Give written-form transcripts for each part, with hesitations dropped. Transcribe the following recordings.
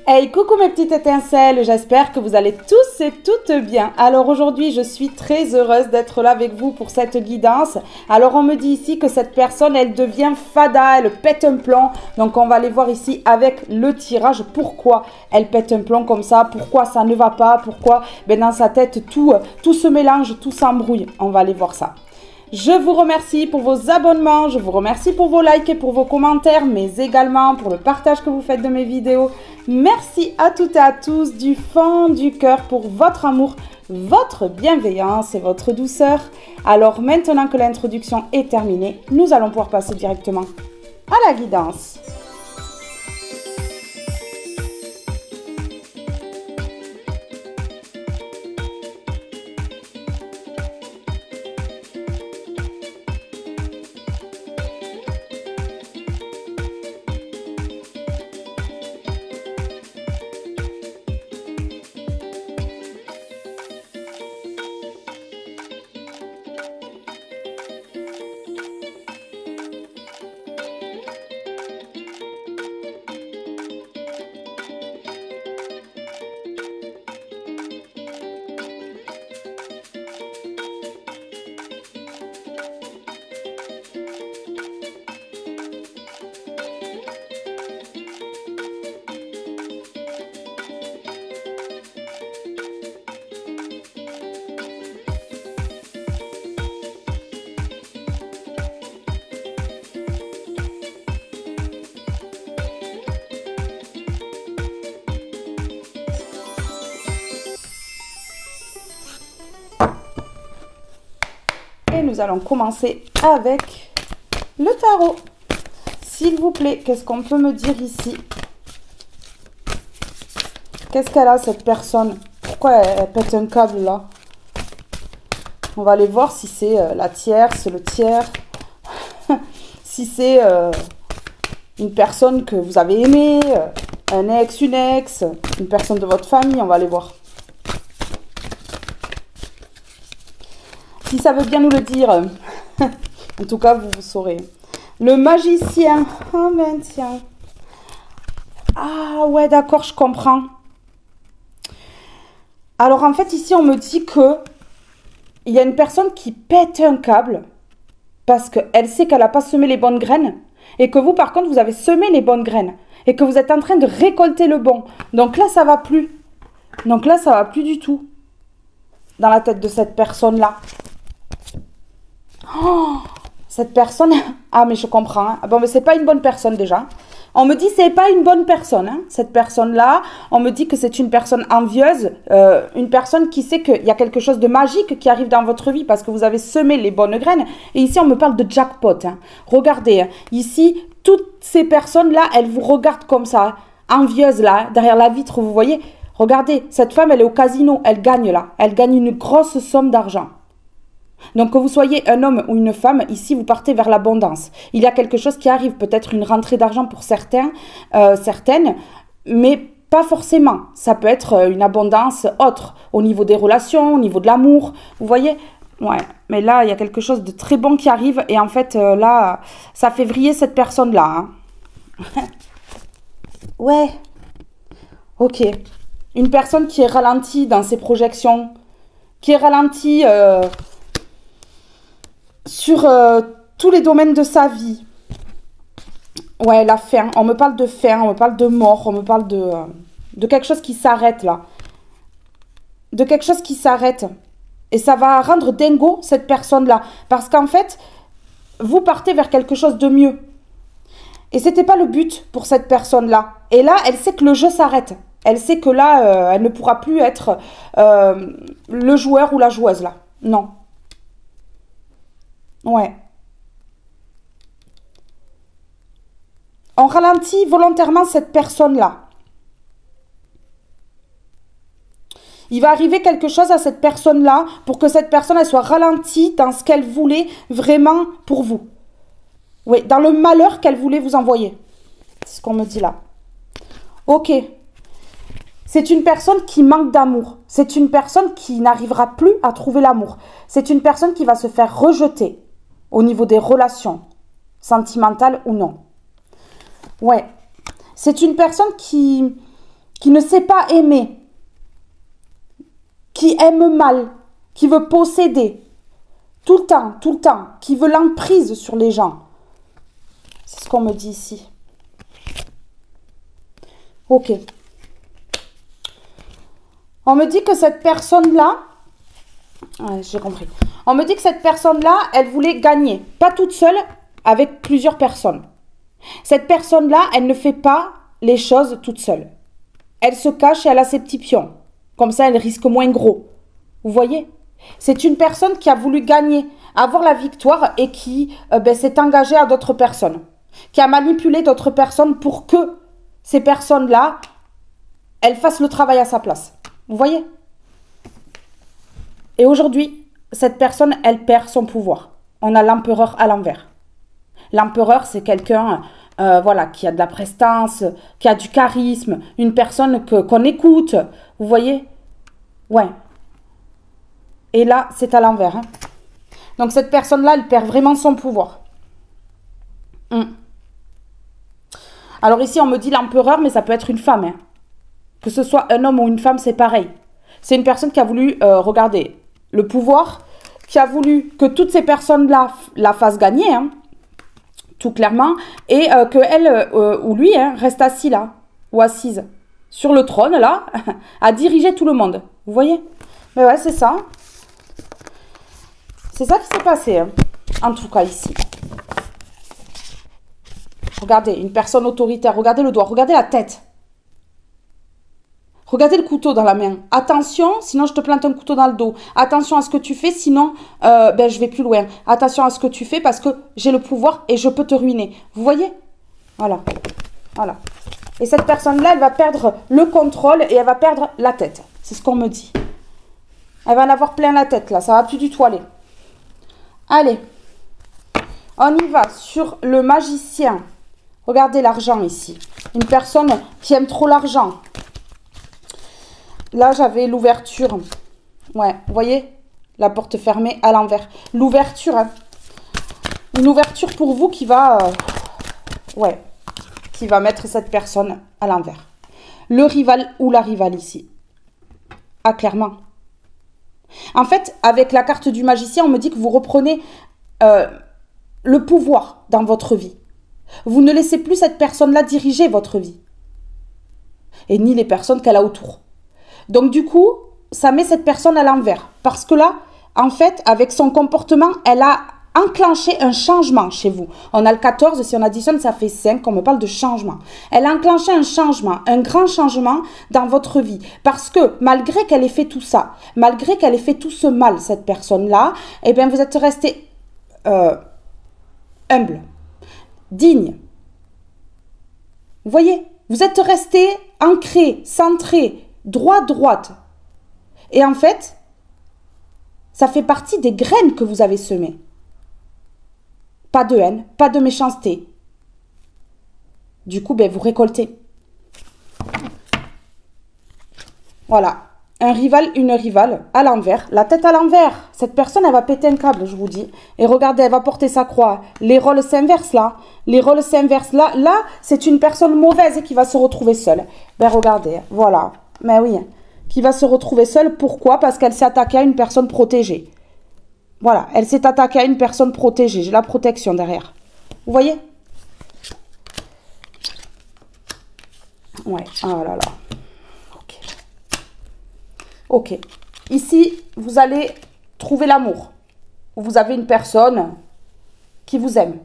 Hey, coucou mes petites étincelles, j'espère que vous allez tous et toutes bien. Alors aujourd'hui, je suis très heureuse d'être là avec vous pour cette guidance. Alors on me dit ici que cette personne, elle devient fada, elle pète un plomb. Donc on va aller voir ici avec le tirage pourquoi elle pète un plomb comme ça, pourquoi ça ne va pas, pourquoi dans sa tête tout se mélange, tout s'embrouille. On va aller voir ça. Je vous remercie pour vos abonnements, je vous remercie pour vos likes et pour vos commentaires, mais également pour le partage que vous faites de mes vidéos. Merci à toutes et à tous du fond du cœur pour votre amour, votre bienveillance et votre douceur. Alors maintenant que l'introduction est terminée, nous allons pouvoir passer directement à la guidance. Et nous allons commencer avec le tarot. S'il vous plaît, qu'est-ce qu'on peut me dire ici? Qu'est-ce qu'elle a cette personne? Pourquoi elle pète un câble là? On va aller voir si c'est la tierce, le tiers. Si c'est une personne que vous avez aimée, un ex, une personne de votre famille. On va aller voir. Si ça veut bien nous le dire, en tout cas, vous saurez. Le magicien. Oh ben tiens. Ah ouais, d'accord, je comprends. Alors en fait, ici, on me dit que il y a une personne qui pète un câble parce qu'elle sait qu'elle n'a pas semé les bonnes graines et que vous, par contre, vous avez semé les bonnes graines et que vous êtes en train de récolter le bon. Donc là, ça va plus. Donc là, ça va plus du tout dans la tête de cette personne-là. Oh, cette personne, ah mais je comprends, hein. Bon mais c'est pas une bonne personne déjà. On me dit c'est pas une bonne personne, hein. Cette personne-là, on me dit que c'est une personne envieuse, une personne qui sait qu'il y a quelque chose de magique qui arrive dans votre vie parce que vous avez semé les bonnes graines. Et ici on me parle de jackpot, hein. Regardez, hein. Ici toutes ces personnes-là, elles vous regardent comme ça, envieuses là, derrière la vitre, vous voyez. Regardez, cette femme elle est au casino, elle gagne là, elle gagne une grosse somme d'argent. Donc que vous soyez un homme ou une femme, ici vous partez vers l'abondance. Il y a quelque chose qui arrive, peut-être une rentrée d'argent pour certains, certaines, mais pas forcément. Ça peut être une abondance autre, au niveau des relations, au niveau de l'amour, vous voyez? Ouais, mais là il y a quelque chose de très bon qui arrive et en fait là, ça fait vriller cette personne-là. Hein. Ouais, ok. Une personne qui est ralentie dans ses projections, qui est ralentie... sur tous les domaines de sa vie. Ouais, la fin. On me parle de fin, on me parle de mort, on me parle de quelque chose qui s'arrête là. De quelque chose qui s'arrête. Et ça va rendre dingo cette personne-là. Parce qu'en fait, vous partez vers quelque chose de mieux. Et c'était pas le but pour cette personne-là. Et là, elle sait que le jeu s'arrête. Elle sait que là, elle ne pourra plus être le joueur ou la joueuse là. Non. Ouais. On ralentit volontairement cette personne-là. Il va arriver quelque chose à cette personne-là pour que cette personne elle soit ralentie dans ce qu'elle voulait vraiment pour vous. Oui, dans le malheur qu'elle voulait vous envoyer. C'est ce qu'on me dit là. Ok. C'est une personne qui manque d'amour. C'est une personne qui n'arrivera plus à trouver l'amour. C'est une personne qui va se faire rejeter. Au niveau des relations, sentimentales ou non. Ouais, c'est une personne qui qui ne sait pas aimer, qui aime mal, qui veut posséder, tout le temps, qui veut l'emprise sur les gens. C'est ce qu'on me dit ici. Ok. On me dit que cette personne-là, ouais, j'ai compris. On me dit que cette personne-là, elle voulait gagner. Pas toute seule, avec plusieurs personnes. Cette personne-là, elle ne fait pas les choses toute seule. Elle se cache et elle a ses petits pions. Comme ça, elle risque moins gros. Vous voyez? C'est une personne qui a voulu gagner, avoir la victoire et qui s'est engagée à d'autres personnes. Qui a manipulé d'autres personnes pour que ces personnes-là, elles fassent le travail à sa place. Vous voyez? Et aujourd'hui, cette personne, elle perd son pouvoir. On a l'empereur à l'envers. L'empereur, c'est quelqu'un voilà, qui a de la prestance, qui a du charisme, une personne qu'on écoute. Vous voyez? Ouais. Et là, c'est à l'envers. Hein. Donc, cette personne-là, elle perd vraiment son pouvoir. Alors ici, on me dit l'empereur, mais ça peut être une femme. Hein. Que ce soit un homme ou une femme, c'est pareil. C'est une personne qui a voulu, regardez, le pouvoir, qui a voulu que toutes ces personnes-là la fassent gagner, hein, tout clairement, et qu'elle ou lui reste assis là, ou assise, sur le trône, là, à diriger tout le monde. Vous voyez? Mais ouais, c'est ça. C'est ça qui s'est passé, hein, en tout cas ici. Regardez, une personne autoritaire, regardez le doigt, regardez la tête. Regardez le couteau dans la main. Attention, sinon je te plante un couteau dans le dos. Attention à ce que tu fais, sinon je vais plus loin. Attention à ce que tu fais parce que j'ai le pouvoir et je peux te ruiner. Vous voyez? Voilà. Voilà. Et cette personne-là, elle va perdre le contrôle et elle va perdre la tête. C'est ce qu'on me dit. Elle va en avoir plein la tête là, ça va plus du tout aller. Allez. On y va sur le magicien. Regardez l'argent ici. Une personne qui aime trop l'argent. Là, j'avais l'ouverture. Ouais, vous voyez? La porte fermée à l'envers. L'ouverture, hein. Une ouverture pour vous qui va... ouais, qui va mettre cette personne à l'envers. Le rival ou la rivale ici. Ah, clairement. En fait, avec la carte du magicien, on me dit que vous reprenez le pouvoir dans votre vie. Vous ne laissez plus cette personne-là diriger votre vie. Et ni les personnes qu'elle a autour. Donc du coup, ça met cette personne à l'envers. Parce que là, en fait, avec son comportement, elle a enclenché un changement chez vous. On a le 14, si on additionne, ça fait 5, on me parle de changement. Elle a enclenché un changement, un grand changement dans votre vie. Parce que malgré qu'elle ait fait tout ça, malgré qu'elle ait fait tout ce mal, cette personne-là, eh bien vous êtes resté humble, digne. Vous voyez? Vous êtes resté ancré, centré, droite. Et en fait, ça fait partie des graines que vous avez semées. Pas de haine, pas de méchanceté. Du coup, vous récoltez. Voilà. Un rival, une rivale, à l'envers, la tête à l'envers. Cette personne, elle va péter un câble, je vous dis. Et regardez, elle va porter sa croix. Les rôles s'inversent là. Les rôles s'inversent là. Là, c'est une personne mauvaise qui va se retrouver seule. Regardez, voilà. Mais oui, qui va se retrouver seule. Pourquoi? Parce qu'elle s'est attaquée à une personne protégée. Voilà, elle s'est attaquée à une personne protégée. J'ai la protection derrière. Vous voyez? Ouais, oh là là. Ok. Ici, vous allez trouver l'amour. Vous avez une personne qui vous aime.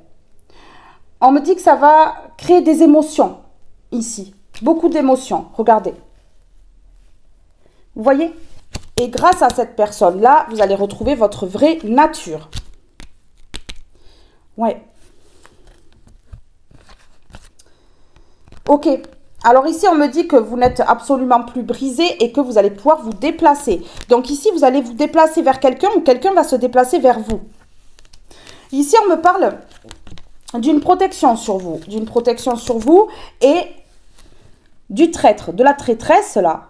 On me dit que ça va créer des émotions ici. Beaucoup d'émotions. Regardez. Vous voyez? Et grâce à cette personne-là, vous allez retrouver votre vraie nature. Ouais. Ok. Alors ici, on me dit que vous n'êtes absolument plus brisé et que vous allez pouvoir vous déplacer. Donc ici, vous allez vous déplacer vers quelqu'un ou quelqu'un va se déplacer vers vous. Ici, on me parle d'une protection sur vous. D'une protection sur vous et du traître, de la traîtresse là.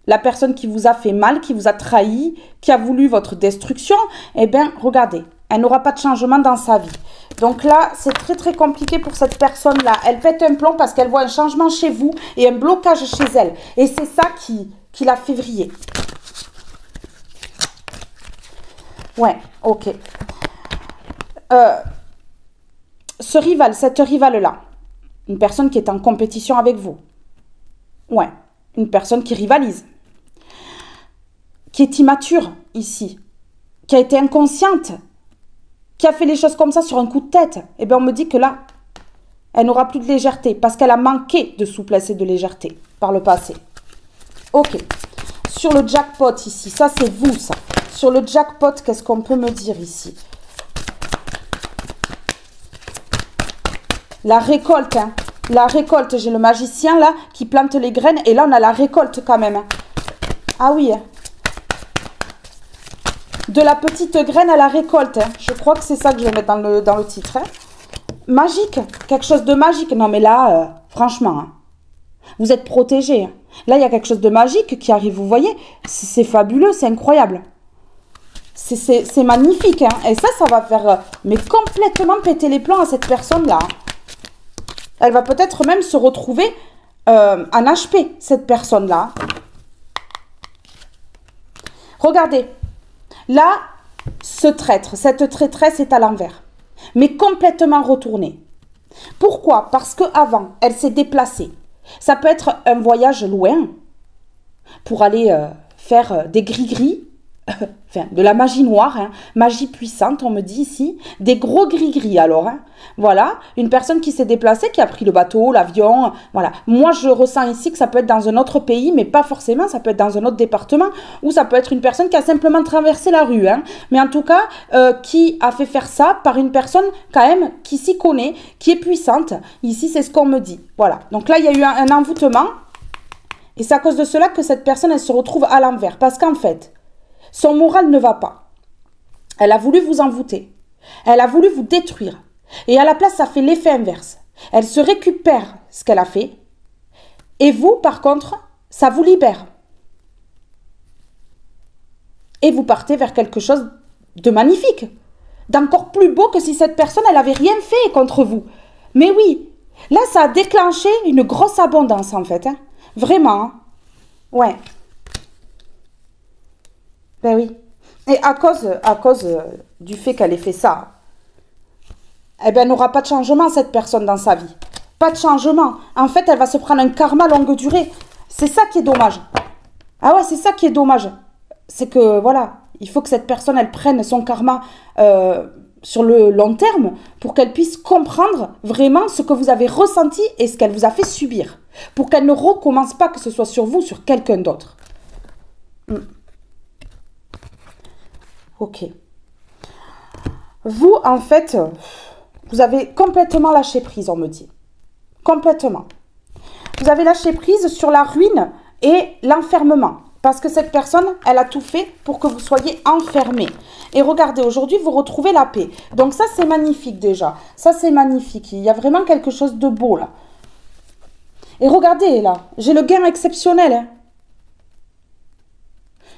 La personne qui vous a fait mal, qui vous a trahi, qui a voulu votre destruction. Eh bien, regardez. Elle n'aura pas de changement dans sa vie. Donc là, c'est très très compliqué pour cette personne-là. Elle pète un plomb parce qu'elle voit un changement chez vous et un blocage chez elle. Et c'est ça qui la fait vriller. Ouais, ok. Ce rival, cette rivale-là, une personne qui est en compétition avec vous. Ouais, une personne qui rivalise. Qui est immature ici. Qui a été inconsciente. Qui a fait les choses comme ça sur un coup de tête. Eh bien, on me dit que là, elle n'aura plus de légèreté parce qu'elle a manqué de souplesse et de légèreté par le passé. Ok. Sur le jackpot ici, ça c'est vous, ça. Sur le jackpot, qu'est-ce qu'on peut me dire ici? La récolte, hein. La récolte, j'ai le magicien là qui plante les graines et là on a la récolte quand même. Hein. Ah oui. Hein. De la petite graine à la récolte. Hein. Je crois que c'est ça que je vais mettre dans le titre. Hein. Magique, quelque chose de magique. Non mais là, franchement, hein, vous êtes protégés. Hein. Là, il y a quelque chose de magique qui arrive, vous voyez. C'est fabuleux, c'est incroyable. C'est magnifique. Hein. Et ça va faire mais complètement péter les plombs à cette personne-là. Hein. Elle va peut-être même se retrouver en HP, cette personne-là. Regardez. Là, ce traître, cette traîtresse est à l'envers. Mais complètement retournée. Pourquoi? Parce qu'avant, elle s'est déplacée. Ça peut être un voyage loin pour aller faire des gris-gris. Enfin, de la magie noire, hein, magie puissante, on me dit ici, des gros gris-gris alors, hein. Voilà, une personne qui s'est déplacée, qui a pris le bateau, l'avion, voilà. Moi, je ressens ici que ça peut être dans un autre pays, mais pas forcément, ça peut être dans un autre département, ou ça peut être une personne qui a simplement traversé la rue, hein. Mais en tout cas, qui a fait faire ça par une personne quand même qui s'y connaît, qui est puissante. Ici, c'est ce qu'on me dit, voilà. Donc là, il y a eu un envoûtement, et c'est à cause de cela que cette personne, elle se retrouve à l'envers, parce qu'en fait, son moral ne va pas. Elle a voulu vous envoûter. Elle a voulu vous détruire. Et à la place, ça fait l'effet inverse. Elle se récupère ce qu'elle a fait. Et vous, par contre, ça vous libère. Et vous partez vers quelque chose de magnifique. D'encore plus beau que si cette personne, elle n'avait rien fait contre vous. Mais oui, là, ça a déclenché une grosse abondance, en fait. Hein. Vraiment. Hein. Ouais. Ben oui. Et à cause du fait qu'elle ait fait ça, eh ben, elle n'aura pas de changement, cette personne, dans sa vie. Pas de changement. En fait, elle va se prendre un karma longue durée. C'est ça qui est dommage. Ah ouais, c'est ça qui est dommage. C'est que, voilà, il faut que cette personne, elle prenne son karma sur le long terme pour qu'elle puisse comprendre vraiment ce que vous avez ressenti et ce qu'elle vous a fait subir. Pour qu'elle ne recommence pas, que ce soit sur vous ou sur quelqu'un d'autre. Ok. Vous, en fait, vous avez complètement lâché prise, on me dit. Complètement. Vous avez lâché prise sur la ruine et l'enfermement. Parce que cette personne, elle a tout fait pour que vous soyez enfermés. Et regardez, aujourd'hui, vous retrouvez la paix. Donc ça, c'est magnifique déjà. Ça, c'est magnifique. Il y a vraiment quelque chose de beau, là. Et regardez, là, j'ai le gain exceptionnel, hein.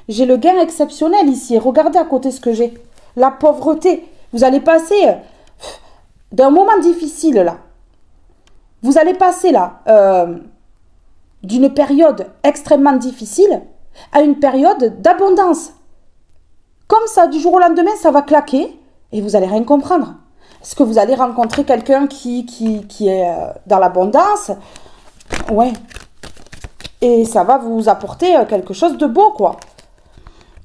J'ai le gain exceptionnel ici. Regardez à côté ce que j'ai. La pauvreté. Vous allez passer d'un moment difficile, là. Vous allez passer, là, d'une période extrêmement difficile à une période d'abondance. Comme ça, du jour au lendemain, ça va claquer et vous allez rien comprendre. Est-ce que vous allez rencontrer quelqu'un qui est dans l'abondance? Ouais. Et ça va vous apporter quelque chose de beau, quoi.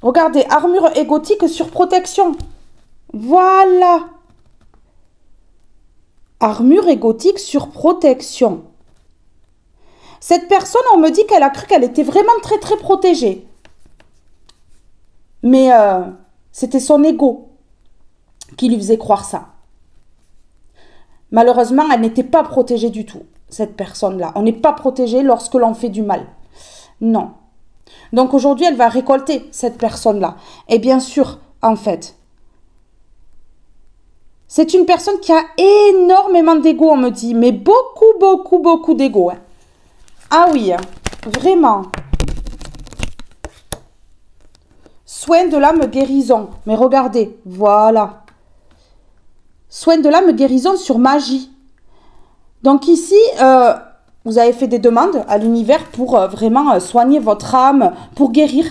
Regardez, armure égotique sur protection. Voilà. Armure égotique sur protection. Cette personne, on me dit qu'elle a cru qu'elle était vraiment très très protégée. Mais c'était son ego qui lui faisait croire ça. Malheureusement, elle n'était pas protégée du tout, cette personne-là. On n'est pas protégé lorsque l'on fait du mal. Non. Donc aujourd'hui, elle va récolter cette personne-là. Et bien sûr, en fait, c'est une personne qui a énormément d'ego, on me dit. Mais beaucoup, beaucoup, beaucoup d'ego. Hein. Ah oui, hein, vraiment. Soin de l'âme guérison. Mais regardez, voilà. Soin de l'âme, guérison sur magie. Donc ici, vous avez fait des demandes à l'univers pour vraiment soigner votre âme, pour guérir.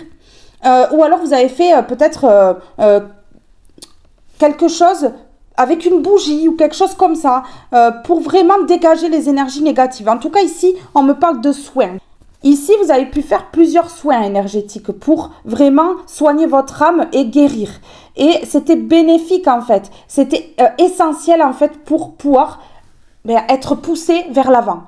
Ou alors vous avez fait peut-être quelque chose avec une bougie ou quelque chose comme ça, pour vraiment dégager les énergies négatives. En tout cas ici, on me parle de soins. Ici, vous avez pu faire plusieurs soins énergétiques pour vraiment soigner votre âme et guérir. Et c'était bénéfique en fait. C'était essentiel en fait pour pouvoir être poussé vers l'avant.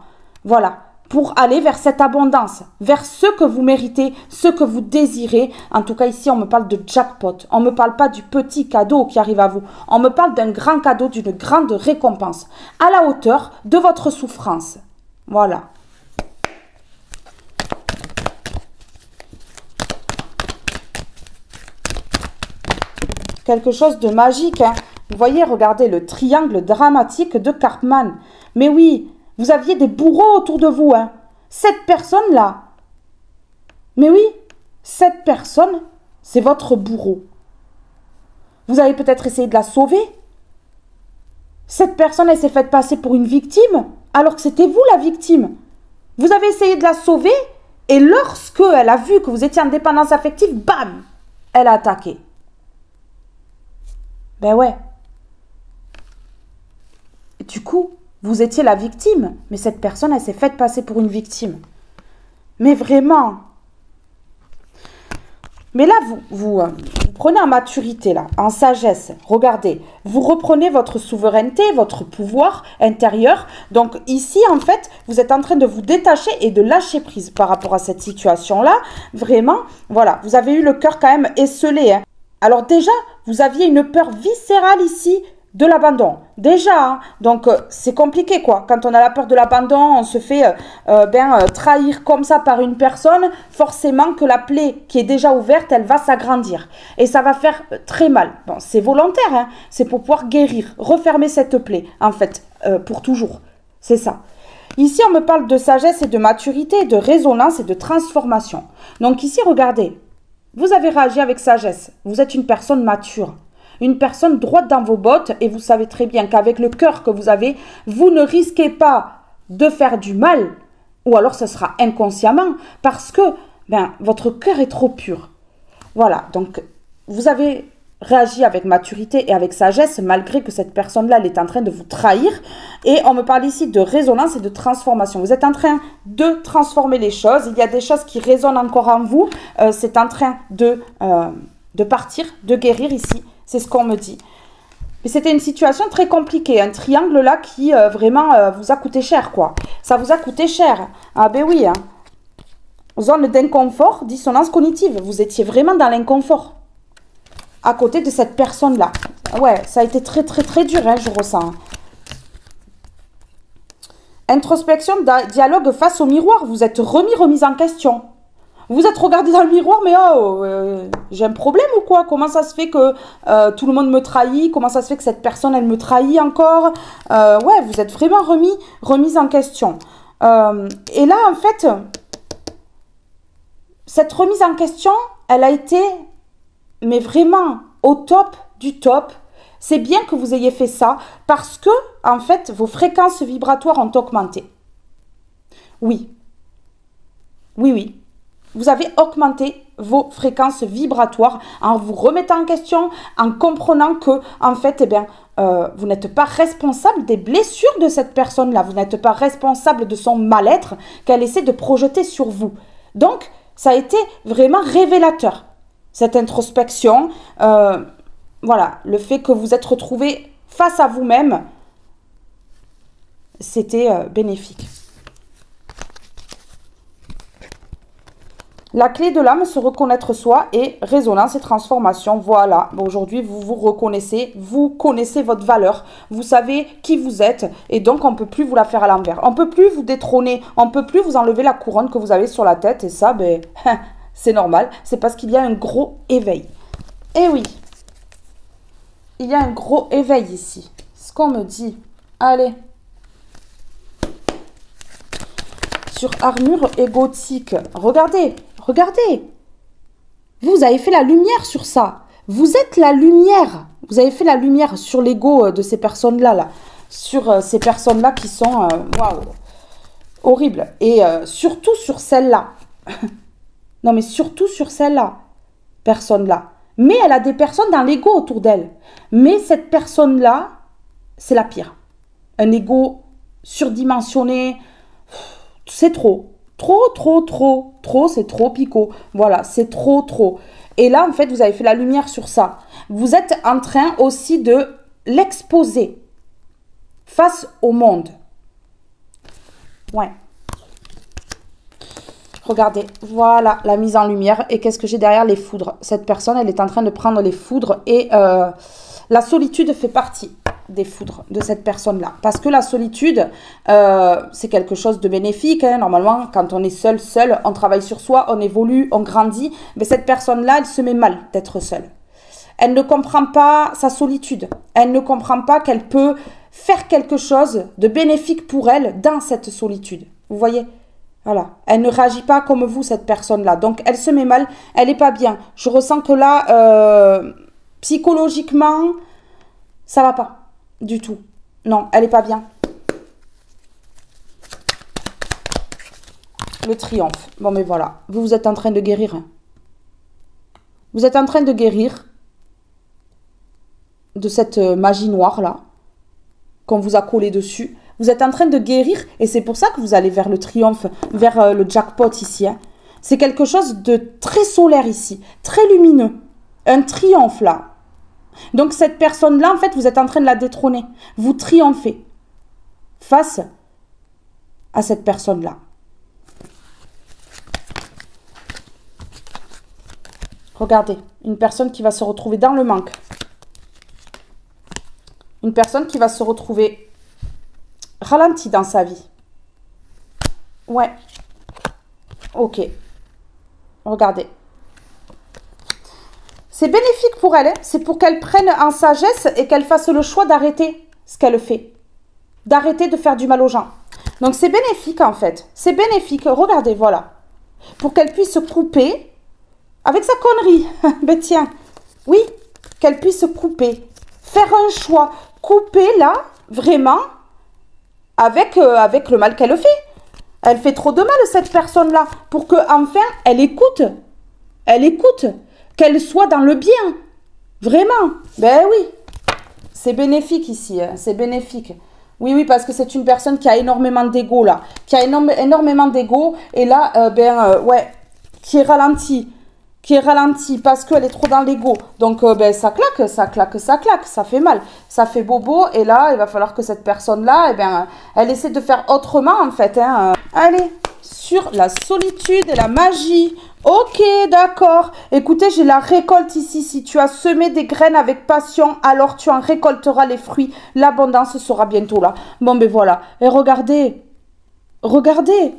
Voilà. Pour aller vers cette abondance, vers ce que vous méritez, ce que vous désirez. En tout cas, ici, on me parle de jackpot. On ne me parle pas du petit cadeau qui arrive à vous. On me parle d'un grand cadeau, d'une grande récompense, à la hauteur de votre souffrance. Voilà. Quelque chose de magique, hein. Vous voyez, regardez le triangle dramatique de Karpman. Mais oui, vous aviez des bourreaux autour de vous, hein. Cette personne-là, mais oui, cette personne, c'est votre bourreau. Vous avez peut-être essayé de la sauver. Cette personne, elle s'est faite passer pour une victime, alors que c'était vous la victime. Vous avez essayé de la sauver, et lorsque elle a vu que vous étiez en dépendance affective, bam, elle a attaqué. Ben ouais. Et du coup, vous étiez la victime, mais cette personne, elle s'est faite passer pour une victime. Mais vraiment. Mais là, vous prenez en maturité, là, en sagesse. Regardez, vous reprenez votre souveraineté, votre pouvoir intérieur. Donc ici, en fait, vous êtes en train de vous détacher et de lâcher prise par rapport à cette situation-là. Vraiment, voilà, vous avez eu le cœur quand même esselé, hein. Alors déjà, vous aviez une peur viscérale ici de l'abandon. Déjà, hein. Donc c'est compliqué quoi. Quand on a la peur de l'abandon, on se fait trahir comme ça par une personne. Forcément que la plaie qui est déjà ouverte, elle va s'agrandir. Et ça va faire très mal. Bon, c'est volontaire, hein. C'est pour pouvoir guérir, refermer cette plaie, en fait, pour toujours. C'est ça. Ici, on me parle de sagesse et de maturité, de résonance et de transformation. Donc ici, regardez. Vous avez réagi avec sagesse. Vous êtes une personne mature. Une personne droite dans vos bottes et vous savez très bien qu'avec le cœur que vous avez, vous ne risquez pas de faire du mal ou alors ce sera inconsciemment parce que votre cœur est trop pur. Voilà, donc vous avez réagi avec maturité et avec sagesse malgré que cette personne-là elle est en train de vous trahir et on me parle ici de résonance et de transformation. Vous êtes en train de transformer les choses, il y a des choses qui résonnent encore en vous, c'est en train de partir, de guérir ici. C'est ce qu'on me dit. Mais c'était une situation très compliquée. Un triangle là qui vraiment vous a coûté cher quoi. Ça vous a coûté cher. Ah ben oui. Hein. Zone d'inconfort, dissonance cognitive. Vous étiez vraiment dans l'inconfort. À côté de cette personne là. Ouais, ça a été très très très dur, hein, je ressens. Introspection, dialogue face au miroir. Vous êtes remise en question. Vous êtes regardé dans le miroir, mais j'ai un problème ou quoi? Comment ça se fait que tout le monde me trahit? Comment ça se fait que cette personne, elle me trahit encore? Ouais, vous êtes vraiment remise en question. Et là, en fait, cette remise en question, elle a été, mais vraiment, au top du top. C'est bien que vous ayez fait ça parce que, en fait, vos fréquences vibratoires ont augmenté. Oui. Oui, oui. Vous avez augmenté vos fréquences vibratoires en vous remettant en question, en comprenant que, en fait, vous n'êtes pas responsable des blessures de cette personne-là. Vous n'êtes pas responsable de son mal-être qu'elle essaie de projeter sur vous. Donc, ça a été vraiment révélateur. Cette introspection, voilà, le fait que vous êtes retrouvé face à vous-même, c'était bénéfique. La clé de l'âme, se reconnaître soi et résonance et transformation. Voilà, bon, aujourd'hui, vous vous reconnaissez, vous connaissez votre valeur, vous savez qui vous êtes et donc on ne peut plus vous la faire à l'envers. On ne peut plus vous détrôner, on ne peut plus vous enlever la couronne que vous avez sur la tête et ça, c'est normal, c'est parce qu'il y a un gros éveil. Eh oui, il y a un gros éveil ici, ce qu'on me dit. Allez. Sur armure égotique, regardez. Regardez, vous avez fait la lumière sur ça. Vous êtes la lumière. Vous avez fait la lumière sur l'ego de ces personnes-là, là. Sur ces personnes-là qui sont, waouh, horribles. Et surtout sur celle-là. Non, mais surtout sur celle-là. Personne-là. Mais elle a des personnes dans l'ego autour d'elle. Mais cette personne-là, c'est la pire. Un ego surdimensionné. C'est trop. Trop, c'est trop picot. Voilà, c'est trop. Et là, en fait, vous avez fait la lumière sur ça. Vous êtes en train aussi de l'exposer face au monde. Ouais. Regardez, voilà la mise en lumière. Et qu'est-ce que j'ai derrière? Les foudres. Cette personne, elle est en train de prendre les foudres. Et la solitude fait partie des foudres de cette personne-là. Parce que la solitude, c'est quelque chose de bénéfique. Hein. Normalement, quand on est seul, on travaille sur soi, on évolue, on grandit. Mais cette personne-là, elle se met mal d'être seule. Elle ne comprend pas sa solitude. Elle ne comprend pas qu'elle peut faire quelque chose de bénéfique pour elle dans cette solitude. Vous voyez? Voilà. Elle ne réagit pas comme vous, cette personne-là. Donc, elle se met mal. Elle n'est pas bien. Je ressens que là, psychologiquement, ça va pas. Du tout. Non, elle n'est pas bien. Le triomphe. Bon, mais voilà. Vous êtes en train de guérir. Vous êtes en train de guérir de cette magie noire, là, qu'on vous a collé dessus. Vous êtes en train de guérir et c'est pour ça que vous allez vers le triomphe, vers le jackpot ici. Hein. C'est quelque chose de très solaire ici, très lumineux. Un triomphe, là. Donc, cette personne-là, en fait, vous êtes en train de la détrôner. Vous triomphez face à cette personne-là. Regardez, une personne qui va se retrouver dans le manque. Une personne qui va se retrouver ralentie dans sa vie. Ouais. Ok. Regardez. C'est bénéfique pour elle. Hein. C'est pour qu'elle prenne en sagesse et qu'elle fasse le choix d'arrêter ce qu'elle fait. D'arrêter de faire du mal aux gens. Donc, c'est bénéfique, en fait. C'est bénéfique. Regardez, voilà. Pour qu'elle puisse couper avec sa connerie. Ben tiens. Oui. Qu'elle puisse couper. Faire un choix. Couper, là, vraiment, avec le mal qu'elle fait. Elle fait trop de mal, cette personne-là, pour qu'enfin, elle écoute. Elle écoute. Qu'elle soit dans le bien. Vraiment. Ben oui. C'est bénéfique ici. Hein. C'est bénéfique. Oui, parce que c'est une personne qui a énormément d'ego, là. Qui a énormément d'ego. Et là, ouais, qui est ralentie. Qui est ralentie parce qu'elle est trop dans l'ego. Donc, ça claque. Ça fait mal. Ça fait bobo. Et là, il va falloir que cette personne-là, elle essaie de faire autrement, en fait. Hein. Allez, sur la solitude et la magie. Ok, d'accord. Écoutez, j'ai la récolte ici. Si tu as semé des graines avec passion, alors tu en récolteras les fruits. L'abondance sera bientôt là. Bon, ben voilà. Et regardez. Regardez.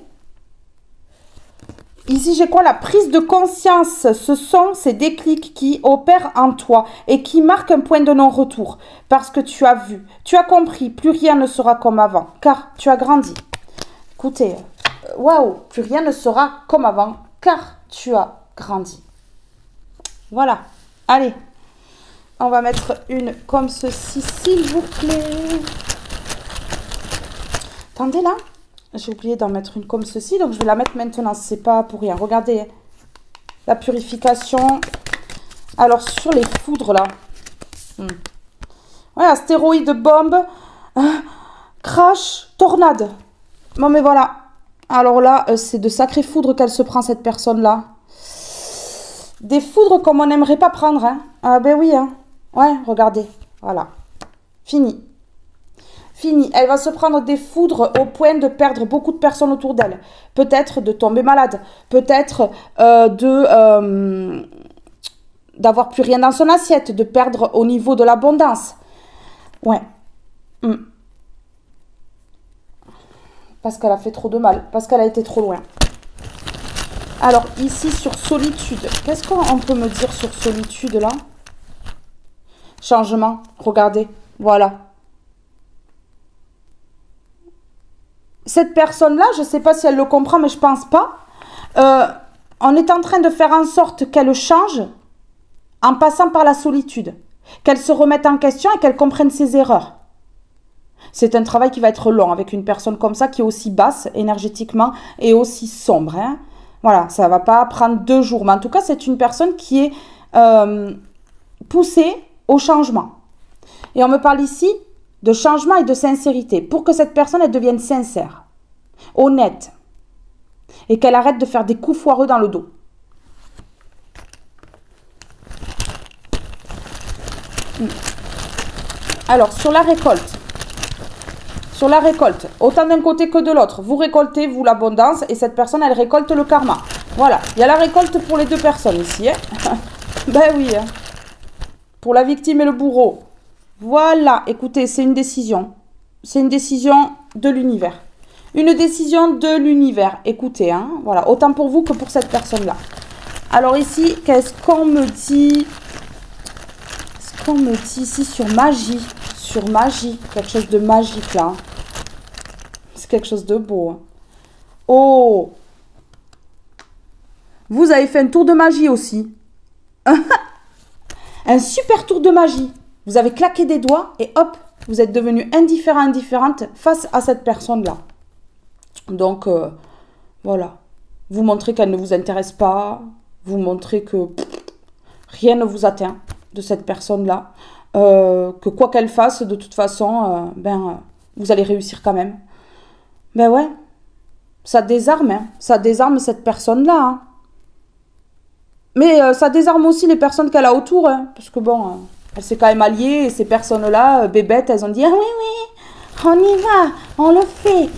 Ici, j'ai quoi? La prise de conscience. Ce sont ces déclics qui opèrent en toi et qui marquent un point de non-retour. Parce que tu as vu, tu as compris, plus rien ne sera comme avant. Car tu as grandi. Écoutez, waouh, plus rien ne sera comme avant. Car tu as grandi. Voilà. Allez. On va mettre une comme ceci, s'il vous plaît. Attendez là. J'ai oublié d'en mettre une comme ceci. Donc, je vais la mettre maintenant. C'est pas pour rien. Regardez. La purification. Alors, sur les foudres là. Ouais, astéroïde, bombe. Crash, tornade. Bon, mais voilà. Alors là, c'est de sacrées foudres qu'elle se prend, cette personne-là. Des foudres comme on n'aimerait pas prendre. Hein. Ah ben oui. Hein. Ouais, regardez. Voilà. Fini. Fini. Elle va se prendre des foudres au point de perdre beaucoup de personnes autour d'elle. Peut-être de tomber malade. Peut-être d'avoir plus rien dans son assiette. De perdre au niveau de l'abondance. Ouais. Parce qu'elle a fait trop de mal. Parce qu'elle a été trop loin. Alors, ici, sur solitude. Qu'est-ce qu'on peut me dire sur solitude, là? Changement. Regardez. Voilà. Cette personne-là, je ne sais pas si elle le comprend, mais je ne pense pas. On est en train de faire en sorte qu'elle change en passant par la solitude, qu'elle se remette en question et qu'elle comprenne ses erreurs. C'est un travail qui va être long avec une personne comme ça qui est aussi basse énergétiquement et aussi sombre. Hein. Voilà, ça ne va pas prendre 2 jours. Mais en tout cas, c'est une personne qui est poussée au changement. Et on me parle ici de changement et de sincérité pour que cette personne elle devienne sincère, honnête et qu'elle arrête de faire des coups foireux dans le dos. Alors, sur la récolte, autant d'un côté que de l'autre, vous récoltez, vous, l'abondance, et cette personne, elle récolte le karma. Voilà, il y a la récolte pour les 2 personnes ici. Hein. Ben oui, hein. Pour la victime et le bourreau. Voilà, écoutez, c'est une décision. C'est une décision de l'univers. Une décision de l'univers. Écoutez, hein, voilà, autant pour vous que pour cette personne-là. Alors ici, qu'est-ce qu'on me dit? Qu'est-ce qu'on me dit ici sur magie? Sur magie, quelque chose de magique là. C'est quelque chose de beau. Hein. Oh! Vous avez fait un tour de magie aussi. Un super tour de magie. Vous avez claqué des doigts et hop, vous êtes devenu indifférente face à cette personne-là. Donc, voilà. Vous montrez qu'elle ne vous intéresse pas. Vous montrez que rien ne vous atteint de cette personne-là. Que quoi qu'elle fasse, de toute façon, vous allez réussir quand même. Ben ouais. Ça désarme, hein. Ça désarme cette personne-là, hein. Mais ça désarme aussi les personnes qu'elle a autour, hein, parce que bon, elle s'est quand même alliée, et ces personnes-là, bébêtes, elles ont dit « Ah oui, on y va, on le fait ».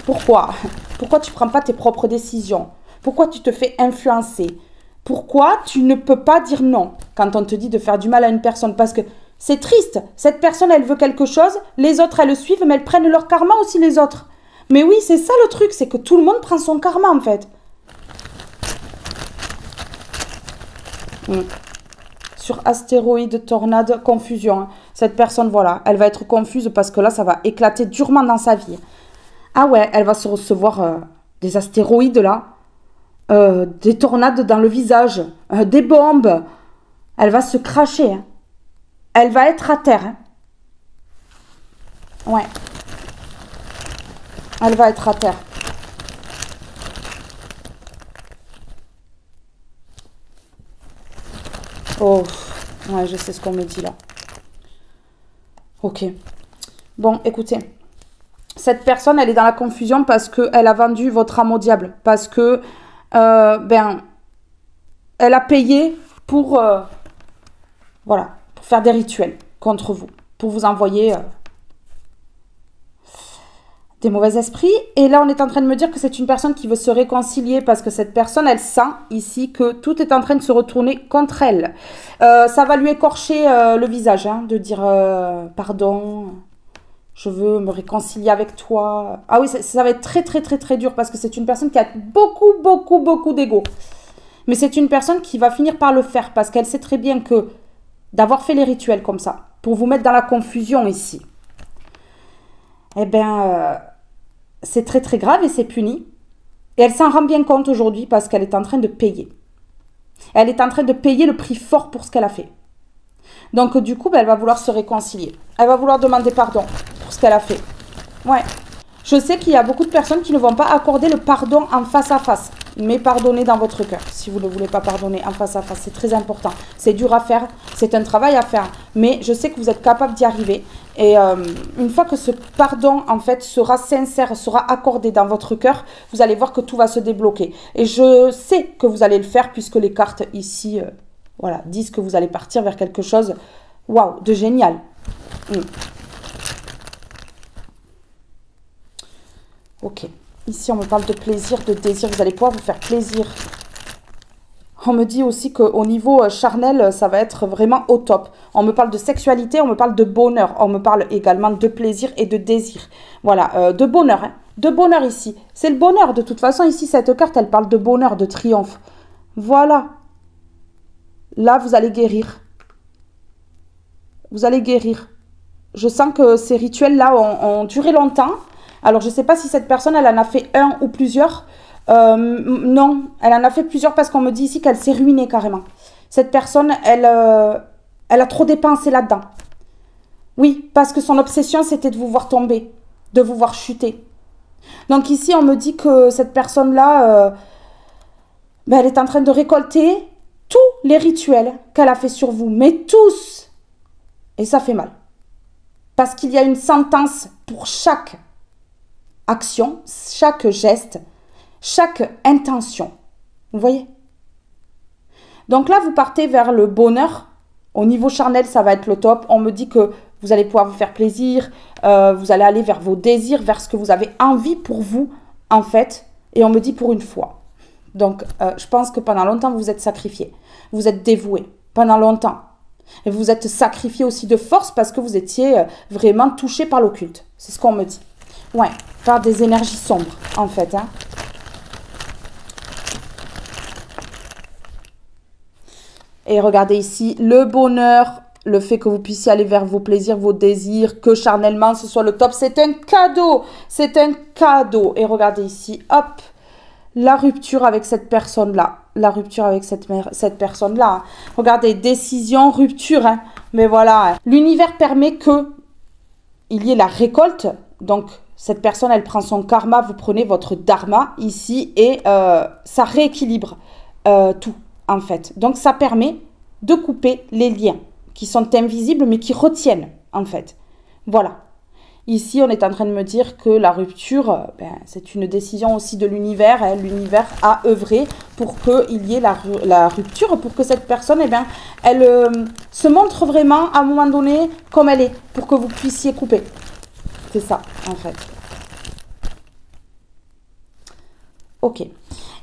Pourquoi? Pourquoi tu ne prends pas tes propres décisions? Pourquoi tu te fais influencer? Pourquoi tu ne peux pas dire non quand on te dit de faire du mal à une personne? Parce que c'est triste, cette personne, elle veut quelque chose, les autres, elles le suivent, mais elles prennent leur karma aussi, les autres. Mais oui, c'est ça le truc, c'est que tout le monde prend son karma, en fait. Sur astéroïde, tornade, confusion. Cette personne, voilà, elle va être confuse parce que là, ça va éclater durement dans sa vie. Ah ouais, elle va se recevoir des astéroïdes là, des tornades dans le visage, des bombes. Elle va se cracher. Hein. Elle va être à terre. Hein. Ouais. Elle va être à terre. Oh, ouais, je sais ce qu'on me dit là. Ok. Bon, écoutez. Cette personne, elle est dans la confusion parce qu'elle a vendu votre âme au diable. Parce que, elle a payé pour, voilà, pour faire des rituels contre vous. Pour vous envoyer des mauvais esprits. Et là, on est en train de me dire que c'est une personne qui veut se réconcilier parce que cette personne, elle sent ici que tout est en train de se retourner contre elle. Ça va lui écorcher le visage, hein, de dire pardon, je veux me réconcilier avec toi. Ah oui, ça va être très, très, très, très dur parce que c'est une personne qui a beaucoup, beaucoup, beaucoup d'ego. Mais c'est une personne qui va finir par le faire parce qu'elle sait très bien que d'avoir fait les rituels comme ça, pour vous mettre dans la confusion ici, eh bien, c'est très très grave et c'est puni. Et elle s'en rend bien compte aujourd'hui parce qu'elle est en train de payer. Elle est en train de payer le prix fort pour ce qu'elle a fait. Donc du coup, elle va vouloir se réconcilier. Elle va vouloir demander pardon pour ce qu'elle a fait. Ouais. Je sais qu'il y a beaucoup de personnes qui ne vont pas accorder le pardon en face à face. Mais pardonnez dans votre cœur. Si vous ne voulez pas pardonner en face à face, c'est très important. C'est dur à faire, c'est un travail à faire. Mais je sais que vous êtes capable d'y arriver. Et une fois que ce pardon, en fait, sera sincère, sera accordé dans votre cœur, vous allez voir que tout va se débloquer. Et je sais que vous allez le faire puisque les cartes ici, voilà, disent que vous allez partir vers quelque chose, waouh, de génial. Ok. Ici, on me parle de plaisir, de désir. Vous allez pouvoir vous faire plaisir. On me dit aussi qu'au niveau charnel, ça va être vraiment au top. On me parle de sexualité, on me parle de bonheur. On me parle également de plaisir et de désir. Voilà, de bonheur. Hein. De bonheur ici. C'est le bonheur. De toute façon, ici, cette carte, elle parle de bonheur, de triomphe. Voilà. Là, vous allez guérir. Vous allez guérir. Je sens que ces rituels-là ont duré longtemps. Alors, je ne sais pas si cette personne, elle en a fait un ou plusieurs. Non, elle en a fait plusieurs parce qu'on me dit ici qu'elle s'est ruinée carrément. Cette personne, elle a trop dépensé là-dedans. Oui, parce que son obsession, c'était de vous voir tomber, de vous voir chuter. Donc ici, on me dit que cette personne-là, ben, elle est en train de récolter tous les rituels qu'elle a fait sur vous, mais tous. Et ça fait mal. Parce qu'il y a une sentence pour chaque action, chaque geste, chaque intention. Vous voyez? Donc là, vous partez vers le bonheur. Au niveau charnel, ça va être le top. On me dit que vous allez pouvoir vous faire plaisir, vous allez aller vers vos désirs, vers ce que vous avez envie pour vous, en fait. Et on me dit pour une fois. Donc, je pense que pendant longtemps, vous vous êtes sacrifié. Vous êtes dévoué pendant longtemps. Et vous êtes sacrifié aussi de force parce que vous étiez vraiment touché par l'occulte. C'est ce qu'on me dit. Ouais, par des énergies sombres, en fait. Hein. Et regardez ici, le bonheur, le fait que vous puissiez aller vers vos plaisirs, vos désirs, que charnellement ce soit le top, c'est un cadeau. C'est un cadeau. Et regardez ici, hop, la rupture avec cette personne-là. La rupture avec cette personne-là. Regardez, décision, rupture. Hein. Mais voilà, hein. L'univers permet que il y ait la récolte. Donc, cette personne, elle prend son karma, vous prenez votre dharma ici et ça rééquilibre tout, en fait. Donc, ça permet de couper les liens qui sont invisibles, mais qui retiennent, en fait. Voilà. Ici, on est en train de me dire que la rupture, ben, c'est une décision aussi de l'univers. Hein. L'univers a œuvré pour qu'il y ait la rupture, pour que cette personne, eh ben, elle se montre vraiment à un moment donné comme elle est, pour que vous puissiez couper. C'est ça, en fait. Ok.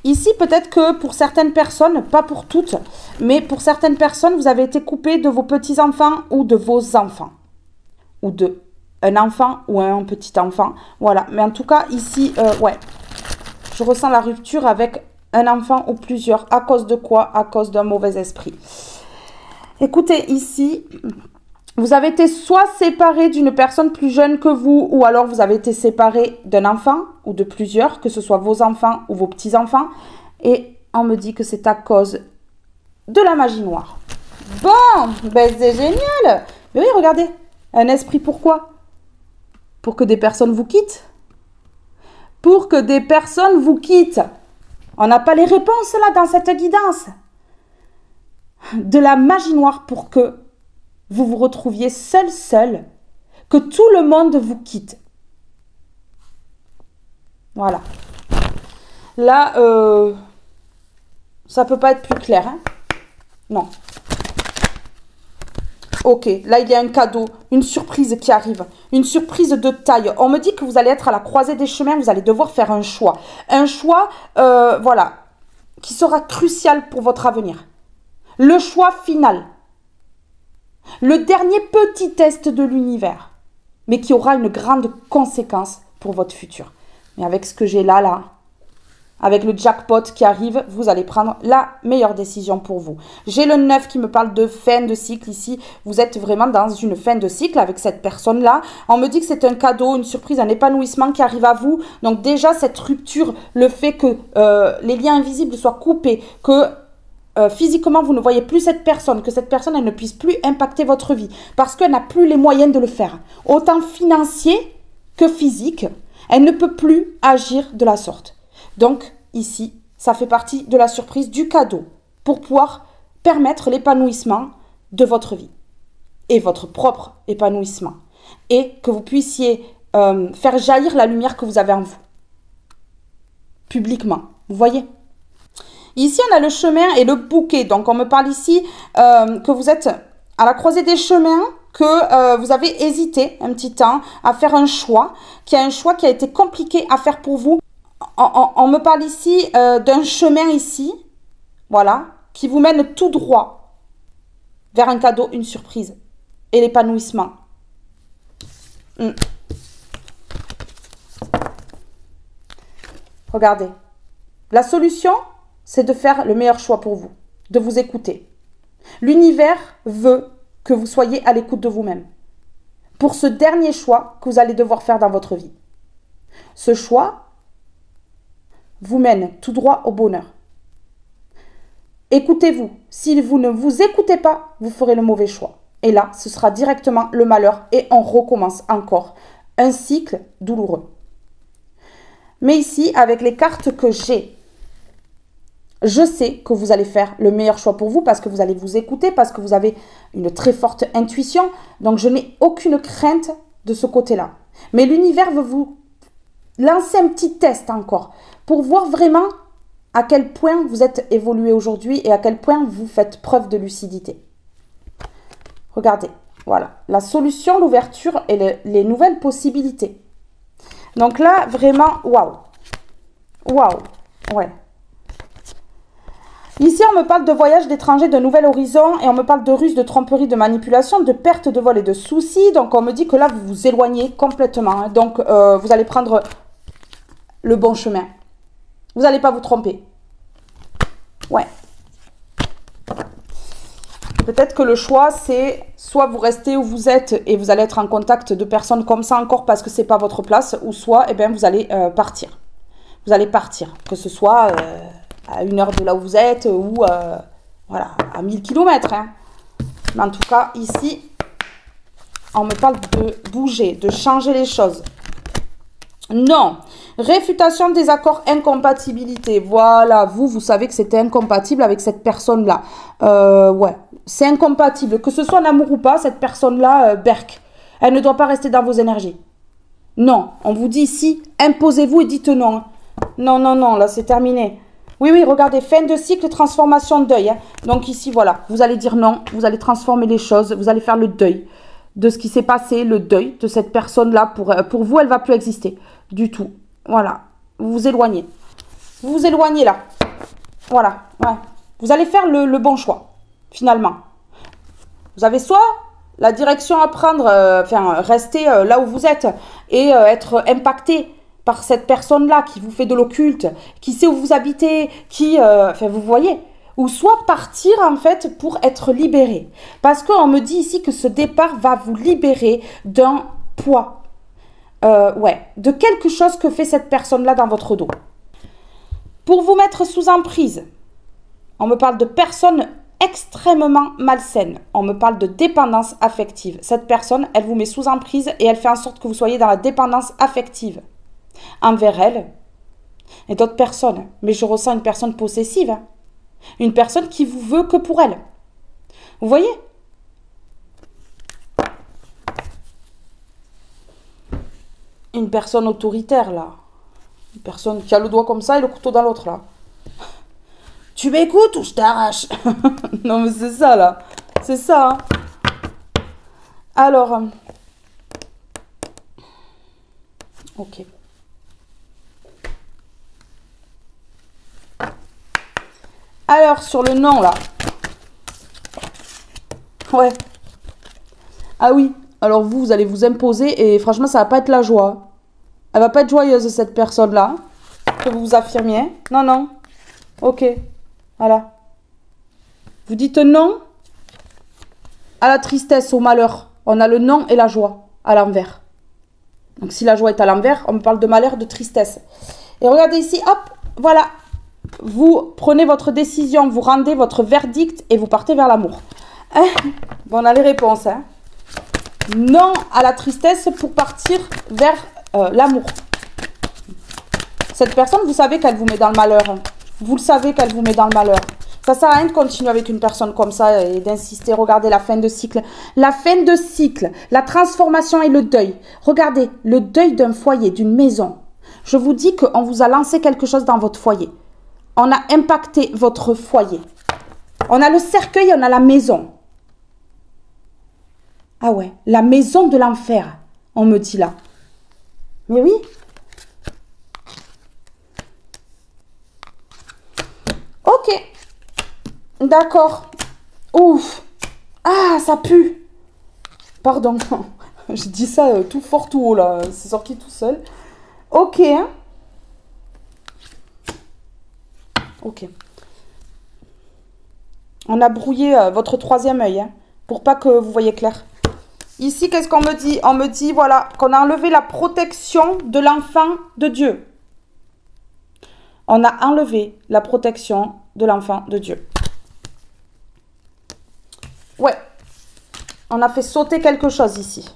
Ici, peut-être que pour certaines personnes, pas pour toutes, mais pour certaines personnes, vous avez été coupé de vos petits-enfants ou de vos enfants. Ou de un enfant ou un petit enfant. Voilà. Mais en tout cas, ici, ouais. Je ressens la rupture avec un enfant ou plusieurs. À cause de quoi? À cause d'un mauvais esprit. Écoutez, ici, vous avez été soit séparé d'une personne plus jeune que vous, ou alors vous avez été séparé d'un enfant ou de plusieurs, que ce soit vos enfants ou vos petits-enfants. Et on me dit que c'est à cause de la magie noire. Bon, ben c'est génial. Mais oui, regardez. Un esprit, pourquoi? Pour que des personnes vous quittent. Pour que des personnes vous quittent. On n'a pas les réponses là dans cette guidance. De la magie noire pour que vous vous retrouviez seul, que tout le monde vous quitte. Voilà. Là, ça peut pas être plus clair. Hein? Non. Ok, là il y a un cadeau, une surprise qui arrive, une surprise de taille. On me dit que vous allez être à la croisée des chemins, vous allez devoir faire un choix. Un choix, voilà, qui sera crucial pour votre avenir. Le choix final. Le dernier petit test de l'univers, mais qui aura une grande conséquence pour votre futur. Mais avec ce que j'ai là, avec le jackpot qui arrive, vous allez prendre la meilleure décision pour vous. J'ai le 9 qui me parle de fin de cycle ici. Vous êtes vraiment dans une fin de cycle avec cette personne-là. On me dit que c'est un cadeau, une surprise, un épanouissement qui arrive à vous. Donc déjà, cette rupture, le fait que les liens invisibles soient coupés, que physiquement, vous ne voyez plus cette personne, que cette personne, elle ne puisse plus impacter votre vie parce qu'elle n'a plus les moyens de le faire. Autant financier que physique, elle ne peut plus agir de la sorte. Donc, ici, ça fait partie de la surprise du cadeau pour pouvoir permettre l'épanouissement de votre vie et votre propre épanouissement et que vous puissiez faire jaillir la lumière que vous avez en vous, publiquement. Vous voyez ? Ici, on a le chemin et le bouquet. Donc, on me parle ici que vous êtes à la croisée des chemins, que vous avez hésité un petit temps à faire un choix, qu'il y a un choix qui a été compliqué à faire pour vous. On me parle ici d'un chemin ici, voilà, qui vous mène tout droit vers un cadeau, une surprise et l'épanouissement. Regardez. La solution, c'est de faire le meilleur choix pour vous, de vous écouter. L'univers veut que vous soyez à l'écoute de vous-même pour ce dernier choix que vous allez devoir faire dans votre vie. Ce choix vous mène tout droit au bonheur. Écoutez-vous. Si vous ne vous écoutez pas, vous ferez le mauvais choix. Et là, ce sera directement le malheur et on recommence encore un cycle douloureux. Mais ici, avec les cartes que j'ai, je sais que vous allez faire le meilleur choix pour vous parce que vous allez vous écouter, parce que vous avez une très forte intuition. Donc, je n'ai aucune crainte de ce côté-là. Mais l'univers veut vous lancer un petit test encore pour voir vraiment à quel point vous êtes évolué aujourd'hui et à quel point vous faites preuve de lucidité. Regardez, voilà, la solution, l'ouverture et les nouvelles possibilités. Donc là, vraiment, waouh. Waouh, ouais. Ici, on me parle de voyage, d'étrangers, de nouvel horizon et on me parle de ruse, de tromperie, de manipulation, de perte de vol et de soucis. Donc, on me dit que là, vous vous éloignez complètement. Hein. Donc, vous allez prendre le bon chemin. Vous n'allez pas vous tromper. Ouais. Peut-être que le choix, c'est soit vous restez où vous êtes et vous allez être en contact de personnes comme ça encore parce que ce n'est pas votre place, ou soit eh bien, vous allez partir. Vous allez partir, que ce soit à 1 heure de là où vous êtes ou voilà, à 1000 km. Hein. Mais en tout cas, ici, on me parle de bouger, de changer les choses. Non. Réfutation des accords, incompatibilité. Voilà, vous savez que c'était incompatible avec cette personne-là. Ouais, c'est incompatible. Que ce soit en amour ou pas, cette personne-là, berk. Elle ne doit pas rester dans vos énergies. Non, on vous dit ici, imposez-vous et dites non. Non, non, non, là c'est terminé. Oui, oui, regardez, fin de cycle, transformation, deuil. Hein. Donc ici, voilà, vous allez dire non, vous allez transformer les choses, vous allez faire le deuil de ce qui s'est passé, le deuil de cette personne-là. Pour vous, elle ne va plus exister du tout. Voilà, vous vous éloignez. Vous vous éloignez là. Voilà, ouais. Vous allez faire le bon choix, finalement. Vous avez soit la direction à prendre, enfin, rester là où vous êtes et être impacté par cette personne-là qui vous fait de l'occulte, qui sait où vous habitez, qui, enfin, vous voyez, ou soit partir, en fait, pour être libéré. Parce qu'on me dit ici que ce départ va vous libérer d'un poids. Ouais, de quelque chose que fait cette personne-là dans votre dos. Pour vous mettre sous emprise, on me parle de personnes extrêmement malsaines. On me parle de dépendance affective. Cette personne, elle vous met sous emprise et elle fait en sorte que vous soyez dans la dépendance affective envers elle et d'autres personnes. Mais je ressens une personne possessive. Hein. Une personne qui vous veut que pour elle. Vous voyez ? Une personne autoritaire, là. Une personne qui a le doigt comme ça et le couteau dans l'autre, là. Tu m'écoutes ou je t'arrache? Non, mais c'est ça, là. C'est ça. Hein. Alors. Ok. Alors, sur le nom, là. Ouais. Ah oui. Alors vous allez vous imposer et franchement, ça va pas être la joie. Elle va pas être joyeuse, cette personne-là. Que vous vous affirmiez. Non, non. Ok. Voilà. Vous dites non à la tristesse, au malheur. On a le non et la joie à l'envers. Donc si la joie est à l'envers, on me parle de malheur, de tristesse. Et regardez ici, hop, voilà. Vous prenez votre décision, vous rendez votre verdict et vous partez vers l'amour. Hein? Bon, on a les réponses, hein. Non à la tristesse pour partir vers l'amour. Cette personne, vous savez qu'elle vous met dans le malheur. Vous le savez qu'elle vous met dans le malheur. Ça ne sert à rien de continuer avec une personne comme ça et d'insister. Regardez la fin de cycle. La fin de cycle, la transformation et le deuil. Regardez, le deuil d'un foyer, d'une maison. Je vous dis qu'on vous a lancé quelque chose dans votre foyer. On a impacté votre foyer. On a le cercueil, on a la maison. Ah ouais, la maison de l'enfer, on me dit là. Mais oui. Ok. D'accord. Ouf. Ah, ça pue. Pardon. Je dis ça tout fort, tout haut, là. C'est sorti tout seul. Ok. Ok. On a brouillé votre troisième œil, hein, pour pas que vous voyez clair. Ici, qu'est-ce qu'on me dit? On me dit, voilà, qu'on a enlevé la protection de l'enfant de Dieu. On a enlevé la protection de l'enfant de Dieu. Ouais. On a fait sauter quelque chose ici.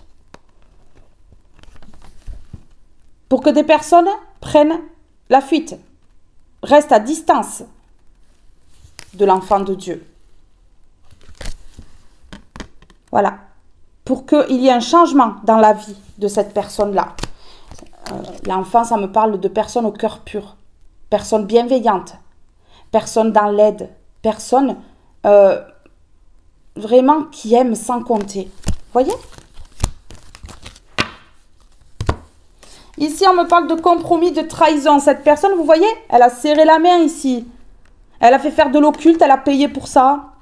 Pour que des personnes prennent la fuite. Restent à distance de l'enfant de Dieu. Voilà. Pour qu'il y ait un changement dans la vie de cette personne-là. L'enfant, ça me parle de personnes au cœur pur. Personnes bienveillantes. Personnes dans l'aide. Personnes vraiment qui aiment sans compter. Voyez? Ici, on me parle de compromis, de trahison. Cette personne, vous voyez, elle a serré la main ici. Elle a fait faire de l'occulte, elle a payé pour ça.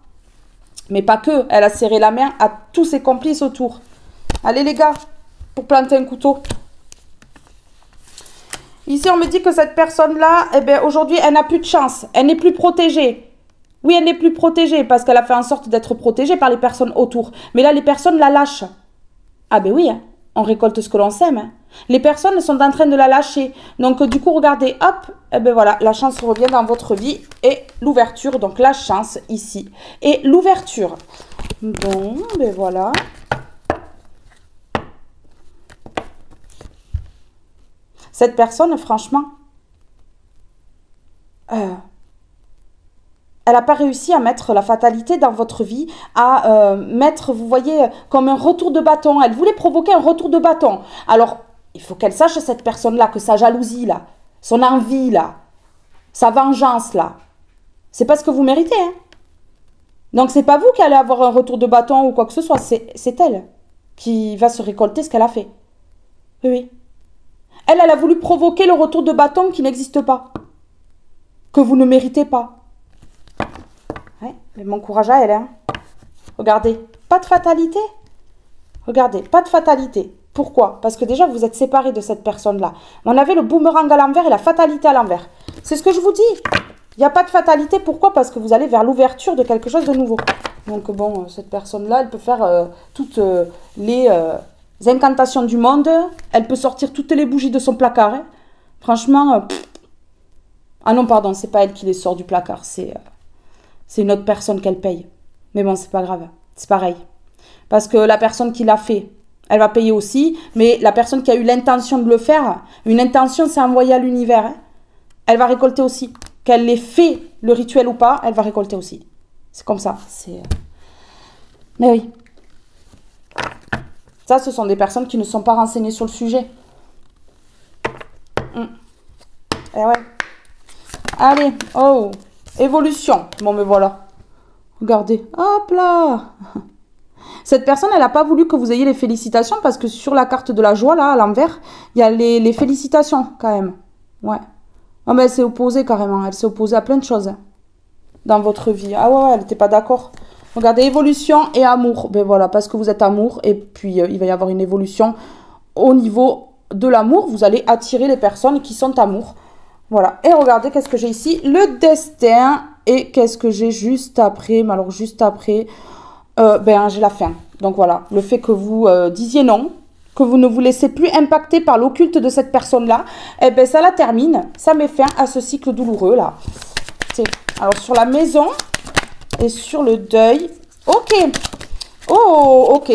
Mais pas que, elle a serré la main à tous ses complices autour. Allez les gars, pour planter un couteau. Ici, on me dit que cette personne-là, eh bien, aujourd'hui, elle n'a plus de chance. Elle n'est plus protégée. Oui, elle n'est plus protégée parce qu'elle a fait en sorte d'être protégée par les personnes autour. Mais là, les personnes la lâchent. Ah ben oui, hein, on récolte ce que l'on sème. Hein. Les personnes sont en train de la lâcher. Donc, du coup, regardez, hop, eh ben voilà, la chance revient dans votre vie et l'ouverture, donc la chance ici. Et l'ouverture. Bon, ben voilà. Cette personne, franchement, elle n'a pas réussi à mettre la fatalité dans votre vie, à mettre, vous voyez, comme un retour de bâton. Elle voulait provoquer un retour de bâton. Alors, il faut qu'elle sache, cette personne-là, que sa jalousie, là, son envie, là, sa vengeance, là, c'est pas ce que vous méritez. Hein. Donc, c'est pas vous qui allez avoir un retour de bâton ou quoi que ce soit. C'est elle qui va se récolter ce qu'elle a fait. Oui, oui. Elle a voulu provoquer le retour de bâton qui n'existe pas. Que vous ne méritez pas. Ouais, mais mon courage à elle, hein. Regardez, pas de fatalité. Regardez, pas de fatalité. Pourquoi? Parce que déjà, vous êtes séparés de cette personne-là. On avait le boomerang à l'envers et la fatalité à l'envers. C'est ce que je vous dis. Il n'y a pas de fatalité. Pourquoi? Parce que vous allez vers l'ouverture de quelque chose de nouveau. Donc bon, cette personne-là, elle peut faire toutes les incantations du monde. Elle peut sortir toutes les bougies de son placard. Hein. Franchement, ah non, pardon, c'est pas elle qui les sort du placard. C'est une autre personne qu'elle paye. Mais bon, c'est pas grave. C'est pareil. Parce que la personne qui l'a fait, elle va payer aussi. Mais la personne qui a eu l'intention de le faire, une intention, c'est envoyé à l'univers. Hein. Elle va récolter aussi. Qu'elle ait fait le rituel ou pas, elle va récolter aussi. C'est comme ça. Mais oui. Ça, ce sont des personnes qui ne sont pas renseignées sur le sujet. Eh ouais. Allez, oh, évolution. Bon, mais voilà. Regardez, hop là. Cette personne, elle n'a pas voulu que vous ayez les félicitations parce que sur la carte de la joie, là, à l'envers, il y a les félicitations, quand même. Ouais. Oh, mais elle s'est opposée, carrément. Elle s'est opposée à plein de choses dans votre vie. Ah ouais, elle n'était pas d'accord. Regardez, évolution et amour. Ben voilà, parce que vous êtes amour et puis il va y avoir une évolution au niveau de l'amour. Vous allez attirer les personnes qui sont amour. Voilà. Et regardez, qu'est-ce que j'ai ici? Le destin. Et qu'est-ce que j'ai juste après? Mais alors, juste après, j'ai la fin. Donc voilà, le fait que vous disiez non, que vous ne vous laissez plus impacter par l'occulte de cette personne-là, eh ben ça la termine. Ça met fin à ce cycle douloureux, là. Alors, sur la maison et sur le deuil. Ok. Oh, ok.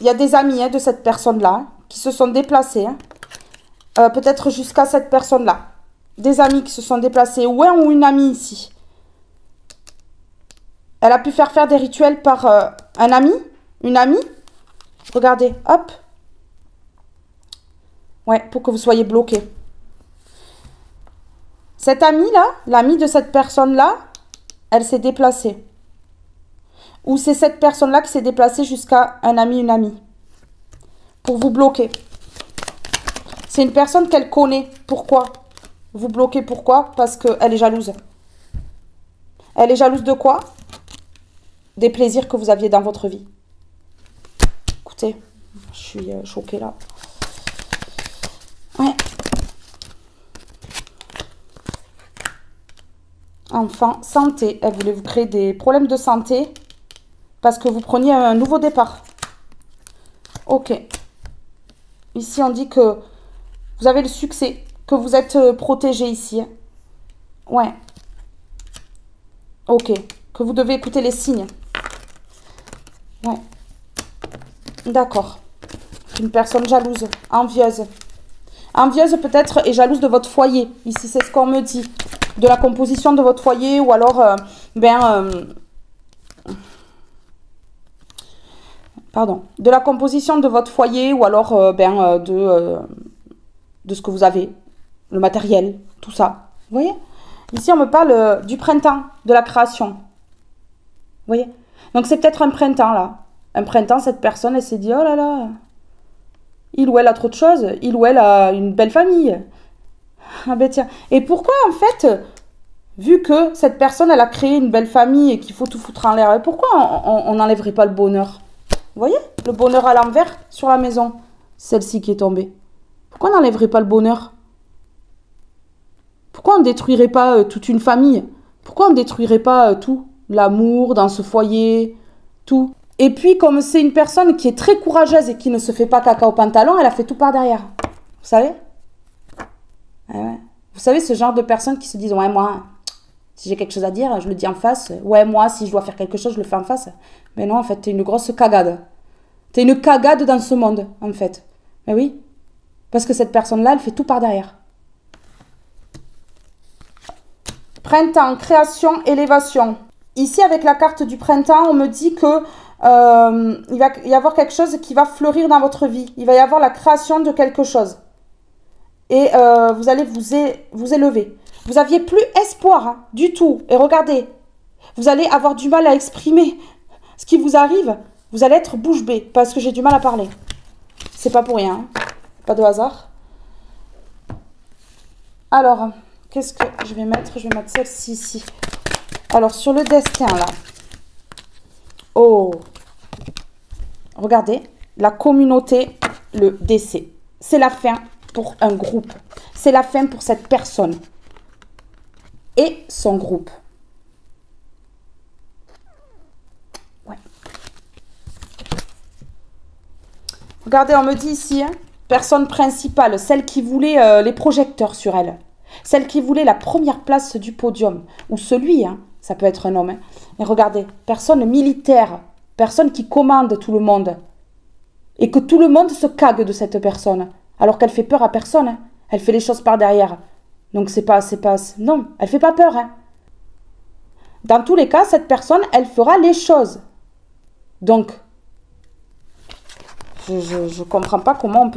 Il y a des amis de cette personne-là qui se sont déplacés. Hein. Peut-être jusqu'à cette personne-là. Des amis qui se sont déplacés. Ou un ou une amie ici. Elle a pu faire des rituels par un ami. Une amie. Regardez. Hop. Ouais, pour que vous soyez bloqué. Cette amie-là, l'amie de cette personne-là, elle s'est déplacée. Ou c'est cette personne-là qui s'est déplacée jusqu'à un ami, une amie. Pour vous bloquer. C'est une personne qu'elle connaît. Pourquoi? Vous bloquez pourquoi? Parce qu'elle est jalouse. Elle est jalouse de quoi? Des plaisirs que vous aviez dans votre vie. Écoutez, je suis choquée là. Ouais. Enfin, santé. Elle voulait vous créer des problèmes de santé parce que vous preniez un nouveau départ. Ok. Ici, on dit que vous avez le succès, que vous êtes protégé ici. Ouais. Ok. Que vous devez écouter les signes. Ouais. D'accord. Une personne jalouse, envieuse. Envieuse peut-être et jalouse de votre foyer. Ici, c'est ce qu'on me dit. De la composition de votre foyer ou alors, pardon. De la composition de votre foyer ou alors, de ce que vous avez. Le matériel, tout ça. Vous voyez? Ici, on me parle du printemps, de la création. Vous voyez? Donc, c'est peut-être un printemps, là. Un printemps, cette personne, elle s'est dit, oh là là, il ou elle a trop de choses, il ou elle a une belle famille. Ah ben tiens. Et pourquoi, en fait, vu que cette personne, elle a créé une belle famille et qu'il faut tout foutre en l'air, pourquoi on n'enlèverait pas le bonheur? Vous voyez? Le bonheur à l'envers sur la maison. Celle-ci qui est tombée. Pourquoi on n'enlèverait pas le bonheur? Pourquoi on ne détruirait pas toute une famille? Pourquoi on ne détruirait pas tout? L'amour dans ce foyer, tout. Et puis, comme c'est une personne qui est très courageuse et qui ne se fait pas caca au pantalon, elle a fait tout par derrière. Vous savez? Ouais. Vous savez, ce genre de personnes qui se disent, ouais, moi, si j'ai quelque chose à dire, je le dis en face. Ouais, moi, si je dois faire quelque chose, je le fais en face. Mais non, en fait, t'es une grosse cagade. T'es une cagade dans ce monde, en fait. Mais oui. Parce que cette personne-là, elle fait tout par derrière. Printemps, création, élévation. Ici, avec la carte du printemps, on me dit que il va y avoir quelque chose qui va fleurir dans votre vie. Il va y avoir la création de quelque chose. Et vous allez vous élever. Vous n'aviez plus espoir hein, du tout. Et regardez, vous allez avoir du mal à exprimer ce qui vous arrive. Vous allez être bouche bée parce que j'ai du mal à parler. C'est pas pour rien. Hein. Pas de hasard. Alors, qu'est-ce que je vais mettre? Je vais mettre celle-ci ici. Alors, sur le destin, là. Oh. Regardez. La communauté, le décès. C'est la fin pour un groupe. C'est la fin pour cette personne. Et son groupe. Ouais. Regardez, on me dit ici, hein, personne principale, celle qui voulait les projecteurs sur elle. Celle qui voulait la première place du podium. Ou celui, hein, ça peut être un homme. Hein. Et regardez, personne militaire, personne qui commande tout le monde. Et que tout le monde se cague de cette personne. Alors qu'elle fait peur à personne. Hein. Elle fait les choses par derrière. Donc non, elle fait pas peur. Hein. Dans tous les cas, cette personne, elle fera les choses. Donc, je comprends pas comment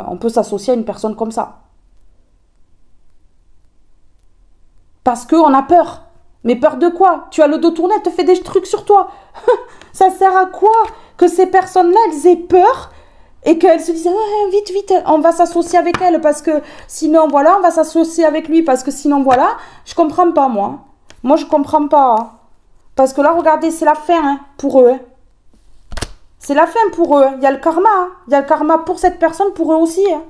on peut s'associer à une personne comme ça. Parce qu'on a peur. Mais peur de quoi? Tu as le dos tourné, elle te fait des trucs sur toi. Ça sert à quoi que ces personnes-là, elles aient peur et qu'elles se disent ah, vite, vite, on va s'associer avec elle parce que sinon, voilà, on va s'associer avec lui parce que sinon, voilà. Je comprends pas, moi. Moi, je comprends pas. Hein. Parce que là, regardez, c'est la fin hein, pour eux. Hein. C'est la fin pour eux. Il y a le karma. Hein. Il y a le karma pour cette personne, pour eux aussi. Hein.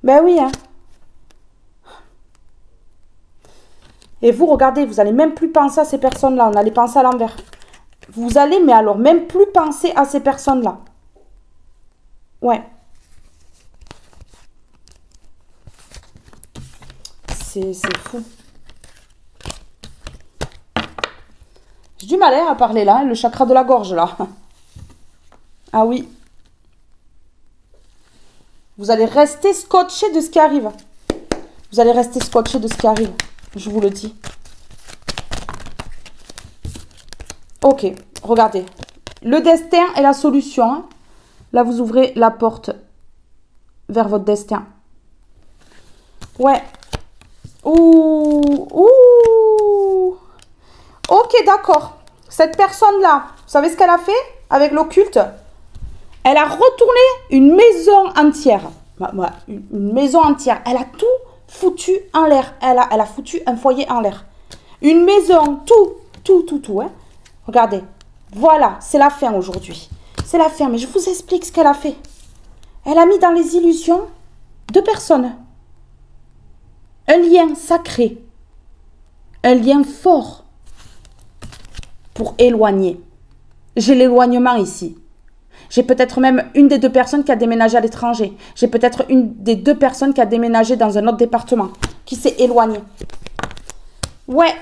Ben oui, hein. Et vous, regardez, vous n'allez même plus penser à ces personnes-là. On allait penser à l'envers. Vous allez, mais alors, même plus penser à ces personnes-là. Ouais. C'est fou. J'ai du mal à parler, là. Le chakra de la gorge, là. Ah oui. Vous allez rester scotché de ce qui arrive. Vous allez rester scotché de ce qui arrive. Je vous le dis. Ok, regardez. Le destin est la solution. Hein. Là, vous ouvrez la porte vers votre destin. Ouais. Ouh. Ouh. Ok, d'accord. Cette personne-là, vous savez ce qu'elle a fait avec l'occulte? Elle a retourné une maison entière. Une maison entière. Elle a tout foutu en l'air. Elle a foutu un foyer en l'air. Une maison, tout. Hein. Regardez. Voilà, c'est la fin aujourd'hui. C'est la fin, mais je vous explique ce qu'elle a fait. Elle a mis dans les illusions 2 personnes. Un lien sacré. Un lien fort. Pour éloigner. J'ai l'éloignement ici. J'ai peut-être même une des 2 personnes qui a déménagé à l'étranger. J'ai peut-être une des 2 personnes qui a déménagé dans un autre département. Qui s'est éloignée. Ouais.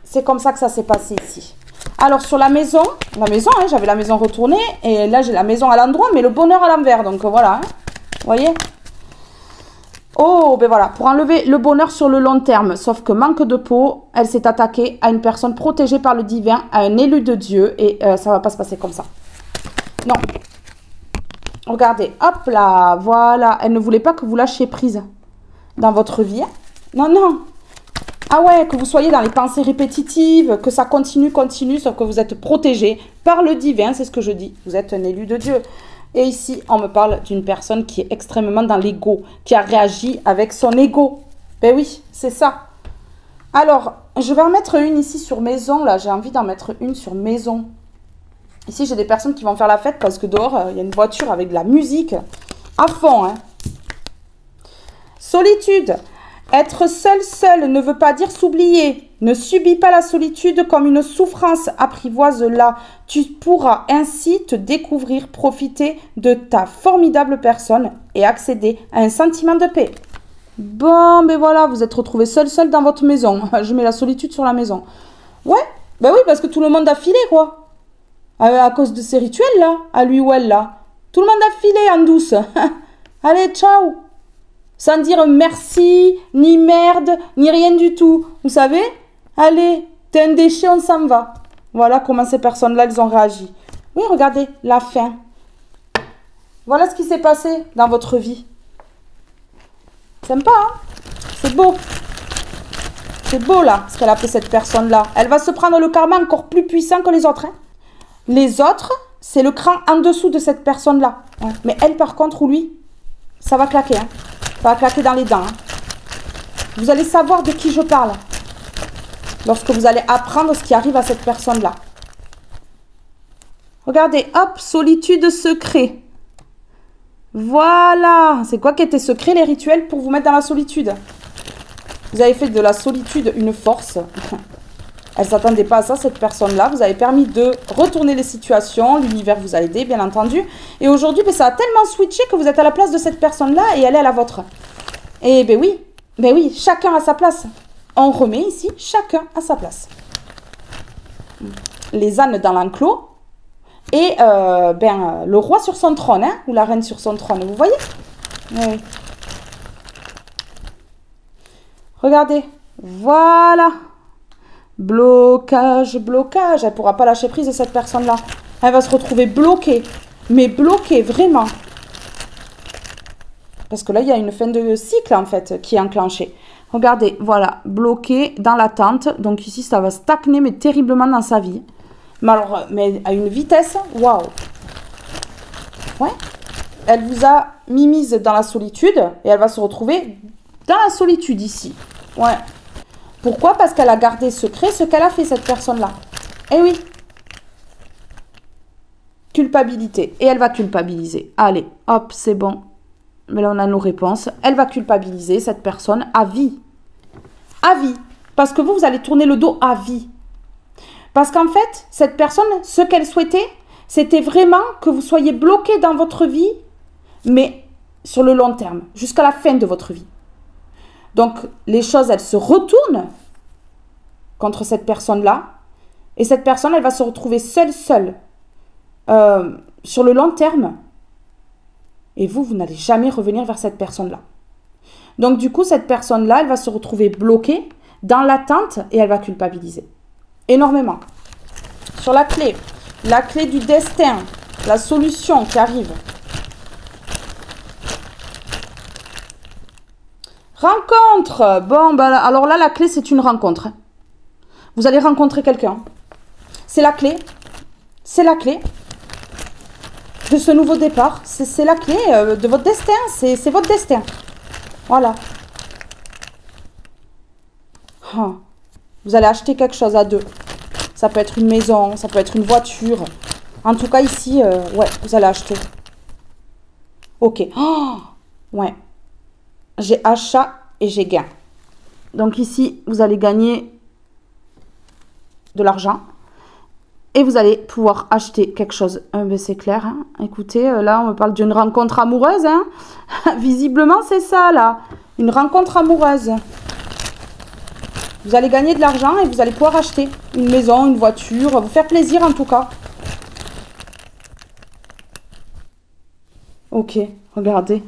C'est comme ça que ça s'est passé ici. Alors, sur la maison, hein, j'avais la maison retournée. Et là, j'ai la maison à l'endroit, mais le bonheur à l'envers. Donc, voilà. Hein. Vous voyez? Oh, ben voilà. Pour enlever le bonheur sur le long terme. Sauf que manque de peau, elle s'est attaquée à une personne protégée par le divin, à un élu de Dieu. Et ça va pas se passer comme ça. Non. Regardez. Hop là. Voilà. Elle ne voulait pas que vous lâchiez prise dans votre vie. Non, non. Ah ouais, que vous soyez dans les pensées répétitives, que ça continue, sauf que vous êtes protégé par le divin, c'est ce que je dis. Vous êtes un élu de Dieu. Et ici, on me parle d'une personne qui est extrêmement dans l'ego, qui a réagi avec son ego. Ben oui, c'est ça. Alors, je vais en mettre une ici sur maison, là. J'ai envie d'en mettre une sur maison. Ici, j'ai des personnes qui vont faire la fête parce que dehors, il y a une voiture avec de la musique à fond. Hein. Solitude. Être seul ne veut pas dire s'oublier. Ne subis pas la solitude comme une souffrance, apprivoise-la. Tu pourras ainsi te découvrir, profiter de ta formidable personne et accéder à un sentiment de paix. Bon, ben voilà, vous êtes retrouvés seul dans votre maison. Je mets la solitude sur la maison. Ouais, ben oui, parce que tout le monde a filé, quoi. À cause de ces rituels-là, à lui ou elle, là. Tout le monde a filé en douce. Allez, ciao. Sans dire merci, ni merde, ni rien du tout. Vous savez? Allez, t'es un déchet, on s'en va. Voilà comment ces personnes-là, elles ont réagi. Oui, regardez, la fin. Voilà ce qui s'est passé dans votre vie. Sympa, hein? C'est beau. C'est beau, là, ce qu'elle a fait, cette personne-là. Elle va se prendre le karma encore plus puissant que les autres. Hein? Les autres, c'est le cran en dessous de cette personne-là. Ouais. Mais elle, par contre, ou lui, ça va claquer, hein? Ça va claquer dans les dents. Hein. Vous allez savoir de qui je parle. Lorsque vous allez apprendre ce qui arrive à cette personne-là. Regardez, hop, solitude secret. Voilà. C'est quoi qui était secret, les rituels, pour vous mettre dans la solitude? Vous avez fait de la solitude une force. Elle ne s'attendait pas à ça, cette personne-là. Vous avez permis de retourner les situations. L'univers vous a aidé, bien entendu. Et aujourd'hui, ben, ça a tellement switché que vous êtes à la place de cette personne-là et elle est à la vôtre. Et ben oui, chacun à sa place. On remet ici, chacun à sa place. Les ânes dans l'enclos. Et le roi sur son trône, hein, ou la reine sur son trône, vous voyez? Oui. Regardez, voilà. Blocage, blocage. Elle ne pourra pas lâcher prise de cette personne-là. Elle va se retrouver bloquée. Mais bloquée, vraiment. Parce que là, il y a une fin de cycle, en fait, qui est enclenchée. Regardez, voilà, bloquée dans l'attente. Donc ici, ça va stagner, mais terriblement dans sa vie. Mais alors, mais à une vitesse, waouh. Ouais. Elle vous a mis mise dans la solitude. Et elle va se retrouver dans la solitude, ici. Ouais. Pourquoi? Parce qu'elle a gardé secret ce qu'elle a fait, cette personne-là. Eh oui. Culpabilité. Et elle va culpabiliser. Allez, hop, c'est bon. Mais là, on a nos réponses. Elle va culpabiliser cette personne à vie. À vie. Parce que vous allez tourner le dos à vie. Parce qu'en fait, cette personne, ce qu'elle souhaitait, c'était vraiment que vous soyez bloqué dans votre vie, mais sur le long terme, jusqu'à la fin de votre vie. Donc, les choses, elles se retournent contre cette personne-là. Et cette personne, elle va se retrouver seule sur le long terme. Et vous n'allez jamais revenir vers cette personne-là. Donc, du coup, cette personne-là, elle va se retrouver bloquée dans l'attente et elle va culpabiliser. Énormément. Sur la clé du destin, la solution qui arrive. Rencontre. Bon, ben, alors là, la clé, c'est une rencontre. Vous allez rencontrer quelqu'un. C'est la clé. C'est la clé de ce nouveau départ. C'est la clé de votre destin. C'est votre destin. Voilà. Vous allez acheter quelque chose à deux. Ça peut être une maison, ça peut être une voiture. En tout cas, ici, ouais, vous allez acheter. Ok. Oh, ouais. J'ai achat et j'ai gain. Donc ici, vous allez gagner de l'argent. Et vous allez pouvoir acheter quelque chose. Ben c'est clair. Hein. Écoutez, là, on me parle d'une rencontre amoureuse. Hein. Visiblement, c'est ça, là. Une rencontre amoureuse. Vous allez gagner de l'argent et vous allez pouvoir acheter une maison, une voiture, vous faire plaisir en tout cas. Ok, regardez.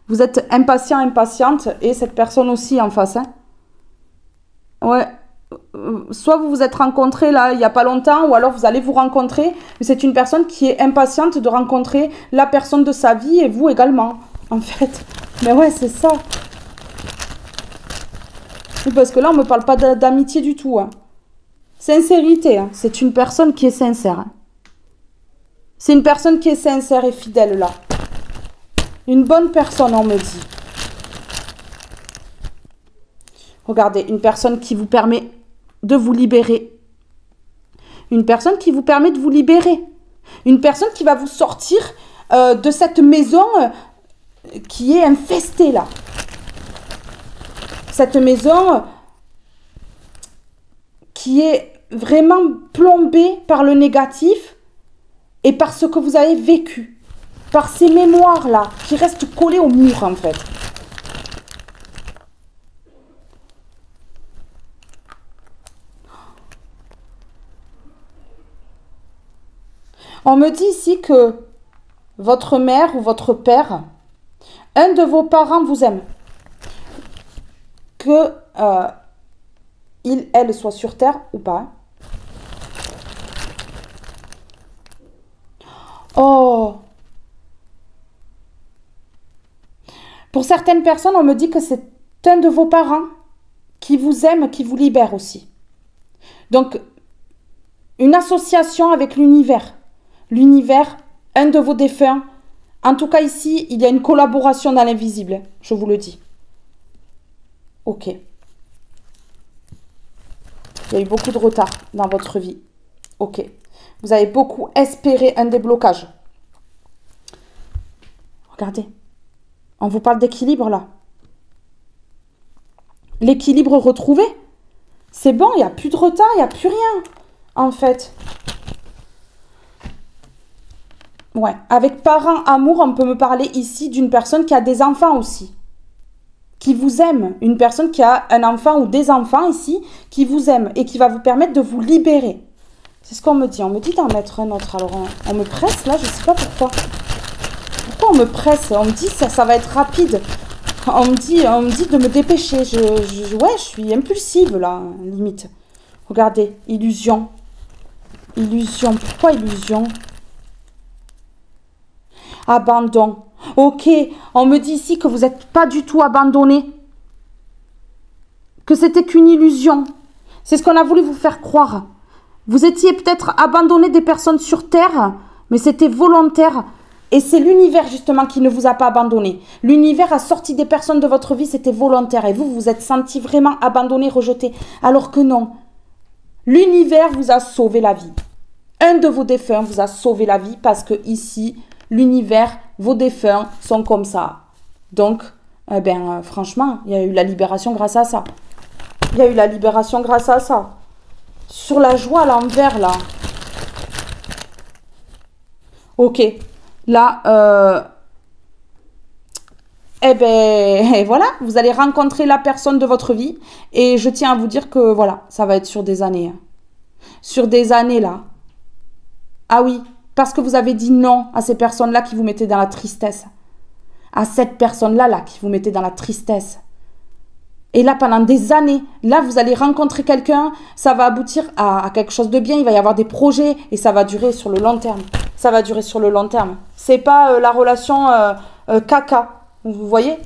Vous êtes impatient, impatiente et cette personne aussi en face. Hein. Ouais. Soit vous vous êtes rencontrés là il n'y a pas longtemps ou alors vous allez vous rencontrer. Mais c'est une personne qui est impatiente de rencontrer la personne de sa vie et vous également. En fait. Mais ouais, c'est ça. Parce que là, on ne me parle pas d'amitié du tout. Hein. Sincérité. Hein. C'est une personne qui est sincère. Hein. C'est une personne qui est sincère et fidèle là. Une bonne personne, on me dit. Regardez, une personne qui vous permet de vous libérer. Une personne qui vous permet de vous libérer. Une personne qui va vous sortir de cette maison qui est infestée là. Cette maison qui est vraiment plombée par le négatif et par ce que vous avez vécu. Par ces mémoires-là qui restent collées au mur en fait. On me dit ici que votre mère ou votre père, un de vos parents vous aime. Que il, elle soit sur terre ou pas. Oh! Pour certaines personnes, on me dit que c'est un de vos parents qui vous aime, qui vous libère aussi. Donc, une association avec l'univers. L'univers, un de vos défunts. En tout cas, ici, il y a une collaboration dans l'invisible, je vous le dis. Ok. Il y a eu beaucoup de retard dans votre vie. Ok. Vous avez beaucoup espéré un déblocage. Regardez. On vous parle d'équilibre là. L'équilibre retrouvé. C'est bon, il n'y a plus de retard, il n'y a plus rien. En fait. Ouais. Avec parents, amour, on peut me parler ici d'une personne qui a des enfants aussi. Qui vous aime. Une personne qui a un enfant ou des enfants ici qui vous aime et qui va vous permettre de vous libérer. C'est ce qu'on me dit. On me dit d'en mettre un autre. Alors on me presse là, je ne sais pas pourquoi. Pourquoi on me presse? On me dit ça va être rapide. On me dit de me dépêcher. Ouais, je suis impulsive là, limite. Regardez, illusion. Illusion. Pourquoi illusion? Abandon. Ok, on me dit ici que vous n'êtes pas du tout abandonné. Que c'était qu'une illusion. C'est ce qu'on a voulu vous faire croire. Vous étiez peut-être abandonné des personnes sur Terre, mais c'était volontaire. Et c'est l'univers justement qui ne vous a pas abandonné. L'univers a sorti des personnes de votre vie, c'était volontaire. Et vous vous êtes senti vraiment abandonné, rejeté. Alors que non. L'univers vous a sauvé la vie. Un de vos défunts vous a sauvé la vie parce que ici, l'univers, vos défunts sont comme ça. Donc, franchement, il y a eu la libération grâce à ça. Il y a eu la libération grâce à ça. Sur la joie à l'envers, là. Ok. Là, voilà, vous allez rencontrer la personne de votre vie. Et je tiens à vous dire que, voilà, ça va être sur des années. Sur des années, là. Ah oui, parce que vous avez dit non à ces personnes-là qui vous mettaient dans la tristesse. À cette personne-là, là, qui vous mettait dans la tristesse. Et là, pendant des années, là, vous allez rencontrer quelqu'un, ça va aboutir à quelque chose de bien, il va y avoir des projets et ça va durer sur le long terme. Ça va durer sur le long terme. C'est pas la relation caca, vous voyez?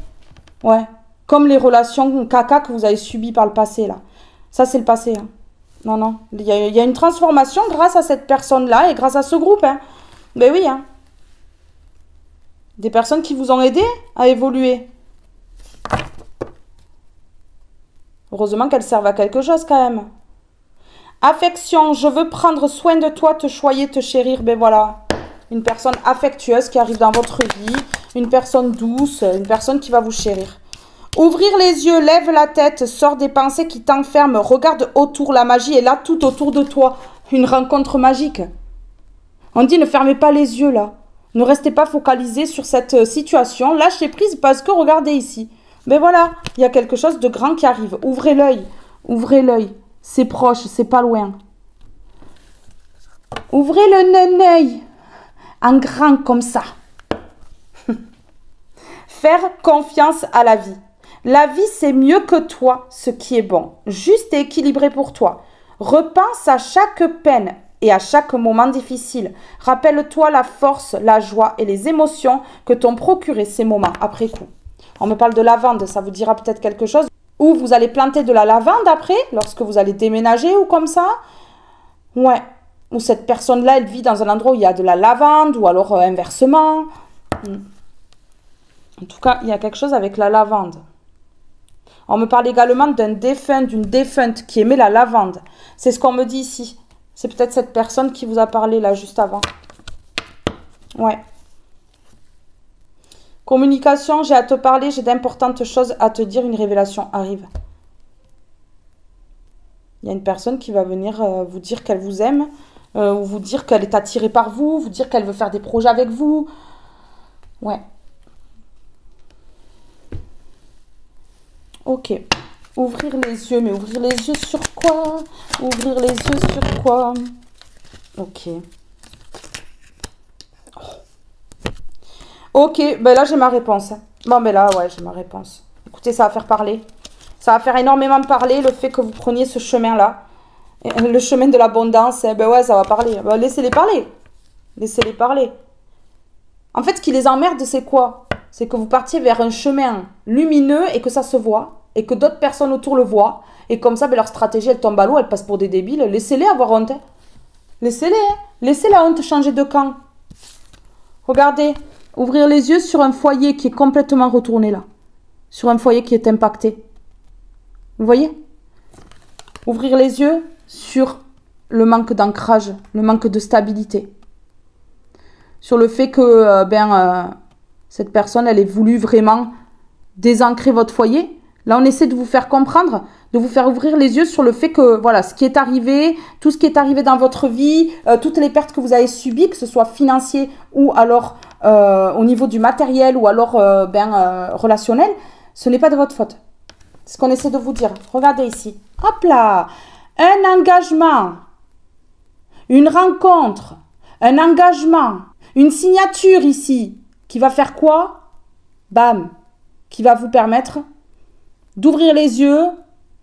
Ouais, comme les relations caca que vous avez subies par le passé, là. Ça, c'est le passé, hein. Non, non, il y a une transformation grâce à cette personne-là et grâce à ce groupe, hein. Ben oui, hein. Des personnes qui vous ont aidé à évoluer. Heureusement qu'elles servent à quelque chose quand même. Affection, je veux prendre soin de toi, te choyer, te chérir. Ben voilà, une personne affectueuse qui arrive dans votre vie, une personne douce, une personne qui va vous chérir. Ouvrir les yeux, lève la tête, sors des pensées qui t'enferment, regarde autour, la magie est là tout autour de toi. Une rencontre magique. On dit ne fermez pas les yeux là. Ne restez pas focalisé sur cette situation. Lâchez prise parce que regardez ici. Mais voilà, il y a quelque chose de grand qui arrive. Ouvrez l'œil. Ouvrez l'œil. C'est proche, c'est pas loin. Ouvrez le œil. En grand comme ça. Faire confiance à la vie. La vie, c'est mieux que toi, ce qui est bon, juste et équilibré pour toi. Repense à chaque peine et à chaque moment difficile. Rappelle-toi la force, la joie et les émotions que t'ont procuré ces moments après coup. On me parle de lavande, ça vous dira peut-être quelque chose. Ou vous allez planter de la lavande après, lorsque vous allez déménager ou comme ça. Ouais. Ou cette personne-là, elle vit dans un endroit où il y a de la lavande, ou alors inversement. En tout cas, il y a quelque chose avec la lavande. On me parle également d'un défunt, d'une défunte qui aimait la lavande. C'est ce qu'on me dit ici. C'est peut-être cette personne qui vous a parlé là, juste avant. Ouais. Communication, j'ai à te parler, j'ai d'importantes choses à te dire, une révélation arrive. Il y a une personne qui va venir vous dire qu'elle vous aime, ou vous dire qu'elle est attirée par vous, vous dire qu'elle veut faire des projets avec vous. Ouais. Ok. Ouvrir les yeux, mais ouvrir les yeux sur quoi? Ouvrir les yeux sur quoi? Ok. Ok, ben là j'ai ma réponse. Bon, ben là, ouais, j'ai ma réponse. Écoutez, ça va faire parler. Ça va faire énormément parler, le fait que vous preniez ce chemin-là. Le chemin de l'abondance, ben ouais, ça va parler. Ben, laissez-les parler. Laissez-les parler. En fait, ce qui les emmerde, c'est quoi? C'est que vous partiez vers un chemin lumineux et que ça se voit. Et que d'autres personnes autour le voient. Et comme ça, ben, leur stratégie, elle tombe à l'eau, elle passe pour des débiles. Laissez-les avoir honte. Hein. Laissez-les. Hein. Laissez la honte changer de camp. Regardez. Ouvrir les yeux sur un foyer qui est complètement retourné là. Sur un foyer qui est impacté. Vous voyez? Ouvrir les yeux sur le manque d'ancrage, le manque de stabilité. Sur le fait que cette personne, elle ait voulu vraiment désancrer votre foyer. Là, on essaie de vous faire comprendre, de vous faire ouvrir les yeux sur le fait que, voilà, ce qui est arrivé, tout ce qui est arrivé dans votre vie, toutes les pertes que vous avez subies, que ce soit financier ou alors au niveau du matériel ou alors relationnel, ce n'est pas de votre faute. C'est ce qu'on essaie de vous dire. Regardez ici. Hop là! Un engagement, une rencontre, un engagement, une signature ici, qui va faire quoi? Bam! Qui va vous permettre d'ouvrir les yeux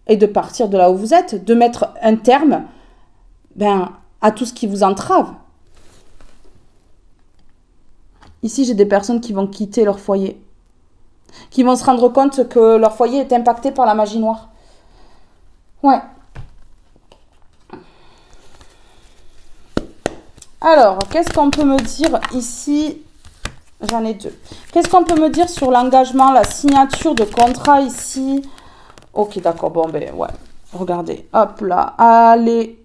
et de partir de là où vous êtes, de mettre un terme à tout ce qui vous entrave. Ici, j'ai des personnes qui vont quitter leur foyer, qui vont se rendre compte que leur foyer est impacté par la magie noire. Ouais. Alors, qu'est-ce qu'on peut me dire ici? J'en ai deux. Qu'est-ce qu'on peut me dire sur l'engagement, la signature de contrat ici? Ok, d'accord. Bon, ben, ouais. Regardez. Hop là. Allez.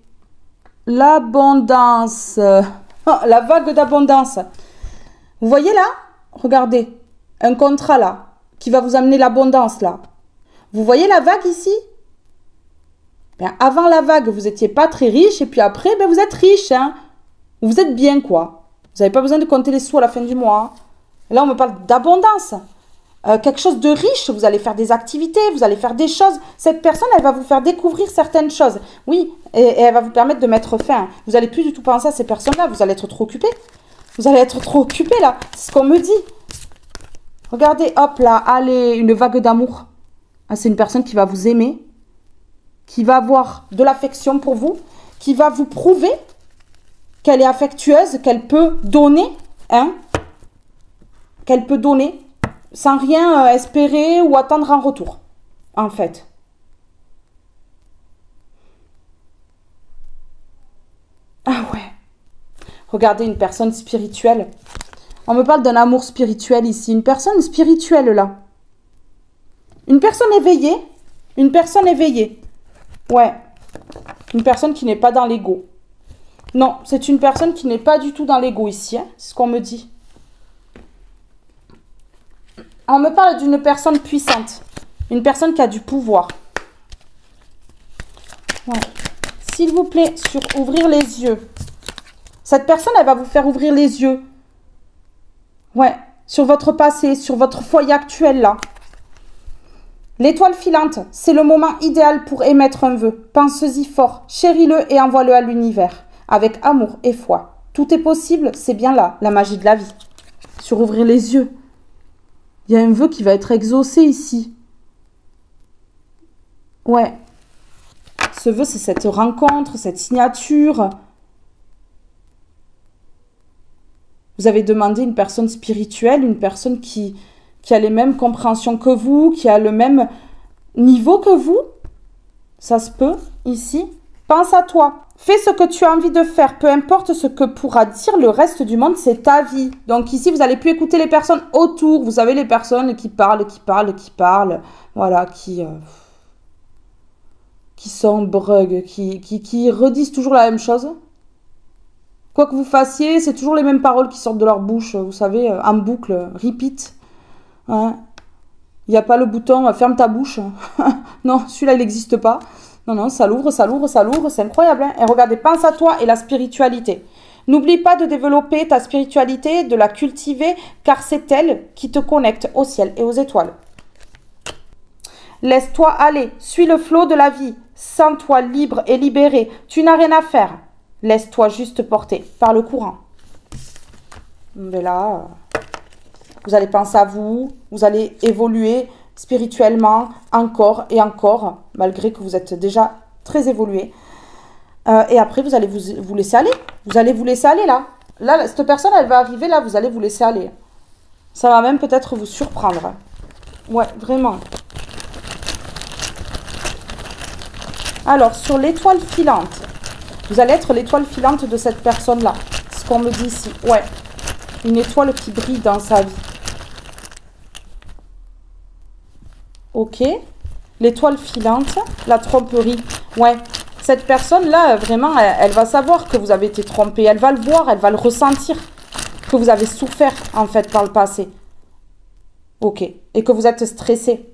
L'abondance. La vague d'abondance. Vous voyez là? Regardez. Un contrat là. Qui va vous amener l'abondance là. Vous voyez la vague ici? Ben, avant la vague, vous n'étiez pas très riche. Et puis après, ben, vous êtes riche. Hein? Vous êtes bien, quoi. Vous n'avez pas besoin de compter les sous à la fin du mois. Là, on me parle d'abondance. Quelque chose de riche. Vous allez faire des activités, vous allez faire des choses. Cette personne, elle va vous faire découvrir certaines choses. Oui, et elle va vous permettre de mettre fin. Vous n'allez plus du tout penser à ces personnes-là. Vous allez être trop occupé. Vous allez être trop occupé, là. C'est ce qu'on me dit. Regardez, hop, là. Allez, une vague d'amour. Ah, c'est une personne qui va vous aimer. Qui va avoir de l'affection pour vous. Qui va vous prouver qu'elle est affectueuse, qu'elle peut donner, hein, qu'elle peut donner sans rien espérer ou attendre en retour, en fait. Ah ouais. Regardez une personne spirituelle. On me parle d'un amour spirituel ici. Une personne spirituelle là. Une personne éveillée. Une personne éveillée. Ouais. Une personne qui n'est pas dans l'ego. Non, c'est une personne qui n'est pas du tout dans l'ego ici. Hein, c'est ce qu'on me dit. On me parle d'une personne puissante. Une personne qui a du pouvoir. Ouais. S'il vous plaît, sur ouvrir les yeux. Cette personne, elle va vous faire ouvrir les yeux. Ouais. Sur votre passé, sur votre foyer actuel là. L'étoile filante, c'est le moment idéal pour émettre un vœu. Pense-y fort, chéris-le et envoie-le à l'univers. Avec amour et foi. Tout est possible, c'est bien là, la magie de la vie. Sur ouvrir les yeux. Il y a un vœu qui va être exaucé ici. Ouais. Ce vœu, c'est cette rencontre, cette signature. Vous avez demandé une personne spirituelle, une personne qui a les mêmes compréhensions que vous, qui a le même niveau que vous. Ça se peut, ici. Pense à toi. Fais ce que tu as envie de faire, peu importe ce que pourra dire le reste du monde, c'est ta vie. Donc ici, vous n'allez plus écouter les personnes autour. Vous savez, les personnes qui parlent, voilà, qui sont brug, qui redisent toujours la même chose. Quoi que vous fassiez, c'est toujours les mêmes paroles qui sortent de leur bouche, vous savez, en boucle, repeat. Hein. Il n'y a pas le bouton ferme ta bouche. Non, celui-là, il n'existe pas. Non, non, ça l'ouvre, ça l'ouvre, ça l'ouvre. C'est incroyable. Hein. Et regardez, pense à toi et la spiritualité. N'oublie pas de développer ta spiritualité, de la cultiver, car c'est elle qui te connecte au ciel et aux étoiles. Laisse-toi aller, suis le flot de la vie. Sens-toi libre et libéré. Tu n'as rien à faire. Laisse-toi juste porter par le courant. Mais là, vous allez penser à vous, vous allez évoluer spirituellement encore et encore, malgré que vous êtes déjà très évolué. Et après, vous allez vous laisser aller. Vous allez vous laisser aller là. Là, cette personne, elle va arriver là, vous allez vous laisser aller. Ça va même peut-être vous surprendre. Ouais, vraiment. Alors, sur l'étoile filante, vous allez être l'étoile filante de cette personne-là. C'est ce qu'on me dit ici. Ouais. Une étoile qui brille dans sa vie. Ok. L'étoile filante, la tromperie. Ouais. Cette personne-là, vraiment, elle va savoir que vous avez été trompé. Elle va le voir, elle va le ressentir. Que vous avez souffert, en fait, par le passé. Ok. Et que vous êtes stressé.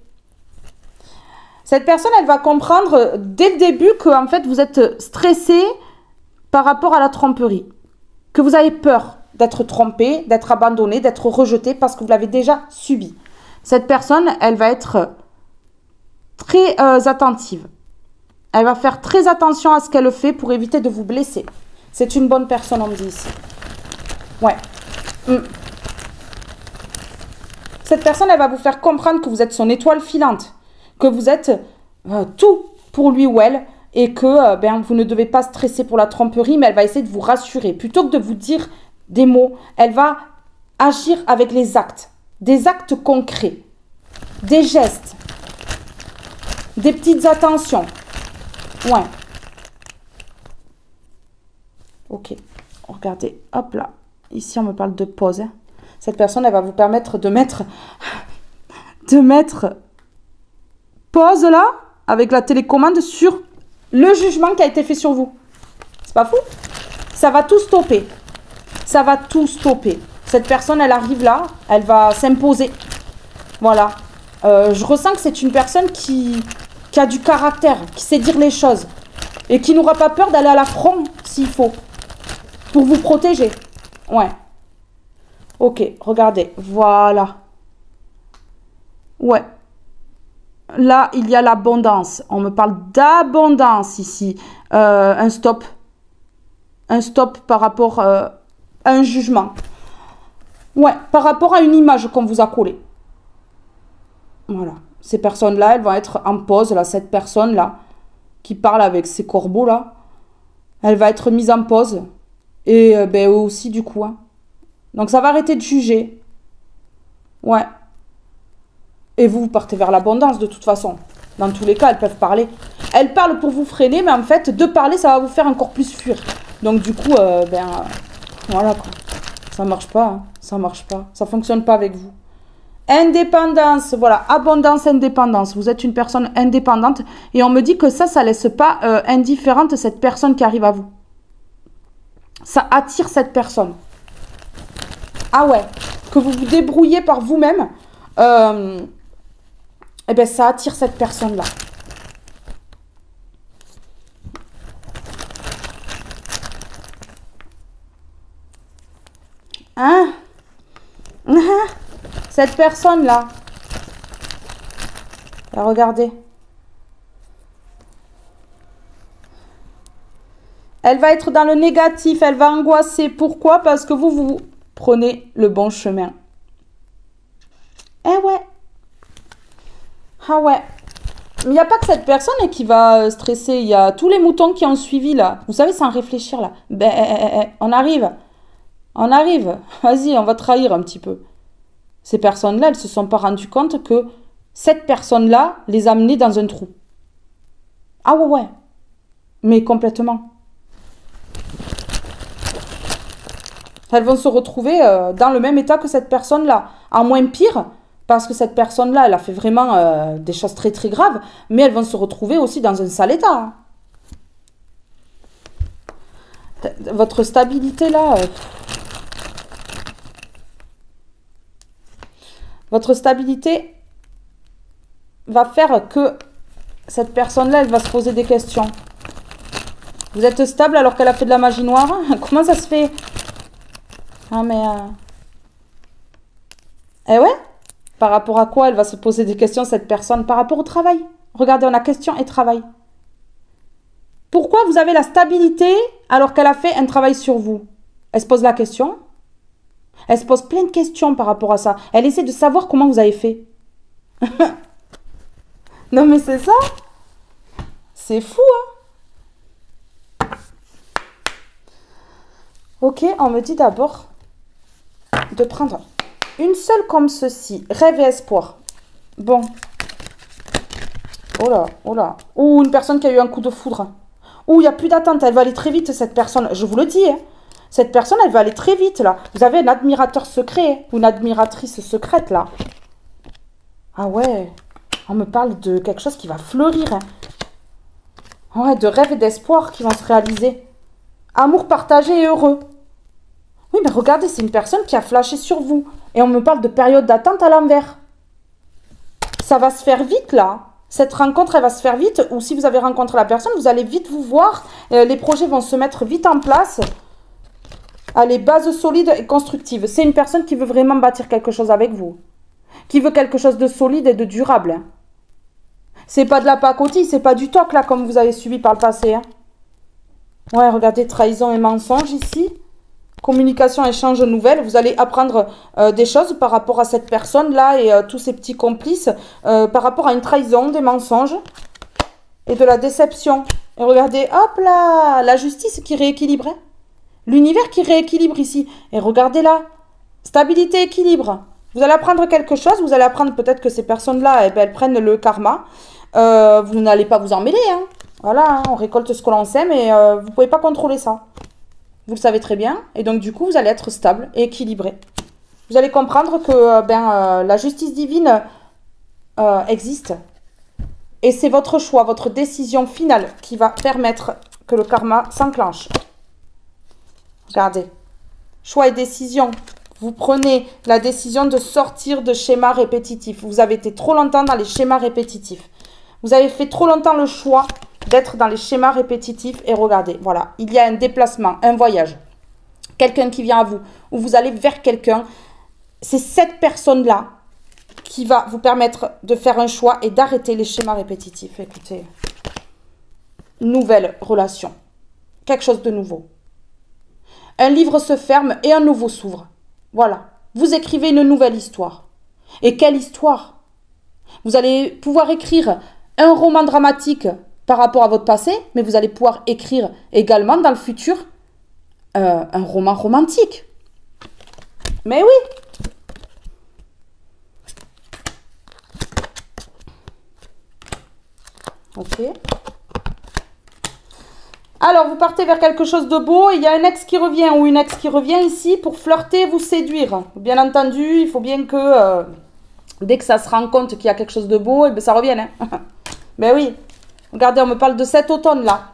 Cette personne, elle va comprendre dès le début que, en fait, vous êtes stressé par rapport à la tromperie. Que vous avez peur d'être trompé, d'être abandonné, d'être rejeté parce que vous l'avez déjà subi. Cette personne, elle va être très attentive. Elle va faire très attention à ce qu'elle fait pour éviter de vous blesser. C'est une bonne personne, on me dit ici. Ouais. Cette personne, elle va vous faire comprendre que vous êtes son étoile filante. Que vous êtes tout pour lui ou elle. Et que vous ne devez pas stresser pour la tromperie, mais elle va essayer de vous rassurer. Plutôt que de vous dire des mots, elle va agir avec les actes. Des actes concrets. Des gestes. Des petites attentions. Ouais. Ok. Regardez. Hop là. Ici, on me parle de pause. Hein. Cette personne, elle va vous permettre de mettre pause là, avec la télécommande sur le jugement qui a été fait sur vous. C'est pas fou? Ça va tout stopper. Ça va tout stopper. Cette personne, elle arrive là, elle va s'imposer. Voilà. Je ressens que c'est une personne qui a du caractère, qui sait dire les choses. Et qui n'aura pas peur d'aller à l'affront s'il faut. Pour vous protéger. Ouais. Ok, regardez. Voilà. Ouais. Là, il y a l'abondance. On me parle d'abondance ici. Un stop. Un stop par rapport à un jugement. Ouais, par rapport à une image qu'on vous a collée. Voilà. Ces personnes-là, elles vont être en pause. Là, cette personne-là, qui parle avec ces corbeaux-là, elle va être mise en pause. Et eux aussi, du coup. Hein. Donc, ça va arrêter de juger. Ouais. Et vous partez vers l'abondance de toute façon. Dans tous les cas, elles peuvent parler. Elles parlent pour vous freiner, mais en fait, de parler, ça va vous faire encore plus fuir. Donc du coup, voilà quoi. Ça marche pas, hein. Ça marche pas. Ça fonctionne pas avec vous. Indépendance, voilà. Abondance, indépendance. Vous êtes une personne indépendante. Et on me dit que ça laisse pas indifférente cette personne qui arrive à vous. Ça attire cette personne. Ah ouais. Que vous vous débrouillez par vous-même. Ça attire cette personne-là. Hein? Cette personne-là. Là, regardez. Elle va être dans le négatif, elle va angoisser. Pourquoi? Parce que vous prenez le bon chemin. Eh ouais. Ah ouais. Mais il n'y a pas que cette personne qui va stresser. Il y a tous les moutons qui ont suivi là. Vous savez, sans réfléchir là. Ben, on arrive. On arrive. Vas-y, on va trahir un petit peu. Ces personnes-là, elles ne se sont pas rendues compte que cette personne-là les a menées dans un trou. Ah ouais, ouais. Mais complètement. Elles vont se retrouver dans le même état que cette personne-là. En moins pire, parce que cette personne-là, elle a fait vraiment des choses très très graves, mais elles vont se retrouver aussi dans un sale état. Votre stabilité là... votre stabilité va faire que cette personne-là, elle va se poser des questions. Vous êtes stable alors qu'elle a fait de la magie noire? Comment ça se fait? Ah mais... Eh ouais? Par rapport à quoi elle va se poser des questions, cette personne? Par rapport au travail. Regardez, on a question et travail. Pourquoi vous avez la stabilité alors qu'elle a fait un travail sur vous? Elle se pose la question. Elle se pose plein de questions par rapport à ça. Elle essaie de savoir comment vous avez fait. Non mais c'est ça. C'est fou, hein? Ok, on me dit d'abord de prendre une seule comme ceci. Rêve et espoir. Bon. Oh là, oh là. Ou une personne qui a eu un coup de foudre. Ou il n'y a plus d'attente. Elle va aller très vite, cette personne. Je vous le dis, hein. Cette personne, elle va aller très vite, là. Vous avez un admirateur secret. Ou une admiratrice secrète, là. Ah ouais. On me parle de quelque chose qui va fleurir, hein. Ouais, de rêves et d'espoir qui vont se réaliser. Amour partagé et heureux. Oui, mais regardez, c'est une personne qui a flashé sur vous. Et on me parle de période d'attente à l'envers. Ça va se faire vite, là. Cette rencontre, elle va se faire vite. Ou si vous avez rencontré la personne, vous allez vite vous voir. Les projets vont se mettre vite en place. Allez, base solide et constructive. C'est une personne qui veut vraiment bâtir quelque chose avec vous. Qui veut quelque chose de solide et de durable. Hein. C'est pas de la pacotille, c'est pas du toc, là, comme vous avez subi par le passé. Hein. Ouais, regardez, trahison et mensonge ici. Communication, échange, nouvelles. Vous allez apprendre des choses par rapport à cette personne-là et tous ces petits complices. Par rapport à une trahison, des mensonges et de la déception. Et regardez, hop là, la justice qui rééquilibre. Hein. L'univers qui rééquilibre ici. Et regardez là, stabilité, équilibre. Vous allez apprendre quelque chose. Vous allez apprendre peut-être que ces personnes-là, eh ben, elles prennent le karma. Vous n'allez pas vous en mêler. Hein. Voilà, hein, on récolte ce que l'on sème et vous ne pouvez pas contrôler ça. Vous le savez très bien. Et donc, du coup, vous allez être stable et équilibré. Vous allez comprendre que la justice divine existe. Et c'est votre choix, votre décision finale qui va permettre que le karma s'enclenche. Regardez. Choix et décision. Vous prenez la décision de sortir de schémas répétitifs. Vous avez été trop longtemps dans les schémas répétitifs. Vous avez fait trop longtemps le choix d'être dans les schémas répétitifs. Et regardez, voilà, il y a un déplacement, un voyage. Quelqu'un qui vient à vous, ou vous allez vers quelqu'un. C'est cette personne-là qui va vous permettre de faire un choix et d'arrêter les schémas répétitifs. Écoutez, nouvelle relation. Quelque chose de nouveau. Un livre se ferme et un nouveau s'ouvre. Voilà, vous écrivez une nouvelle histoire. Et quelle histoire? Vous allez pouvoir écrire un roman dramatique par rapport à votre passé, mais vous allez pouvoir écrire également dans le futur un roman romantique. Mais oui. Ok. Alors, vous partez vers quelque chose de beau, et il y a un ex qui revient ou une ex qui revient ici pour flirter, vous séduire. Bien entendu, il faut bien que dès que ça se rend compte qu'il y a quelque chose de beau, et bien ça revienne. Hein. Ben oui. Regardez, on me parle de cet automne-là.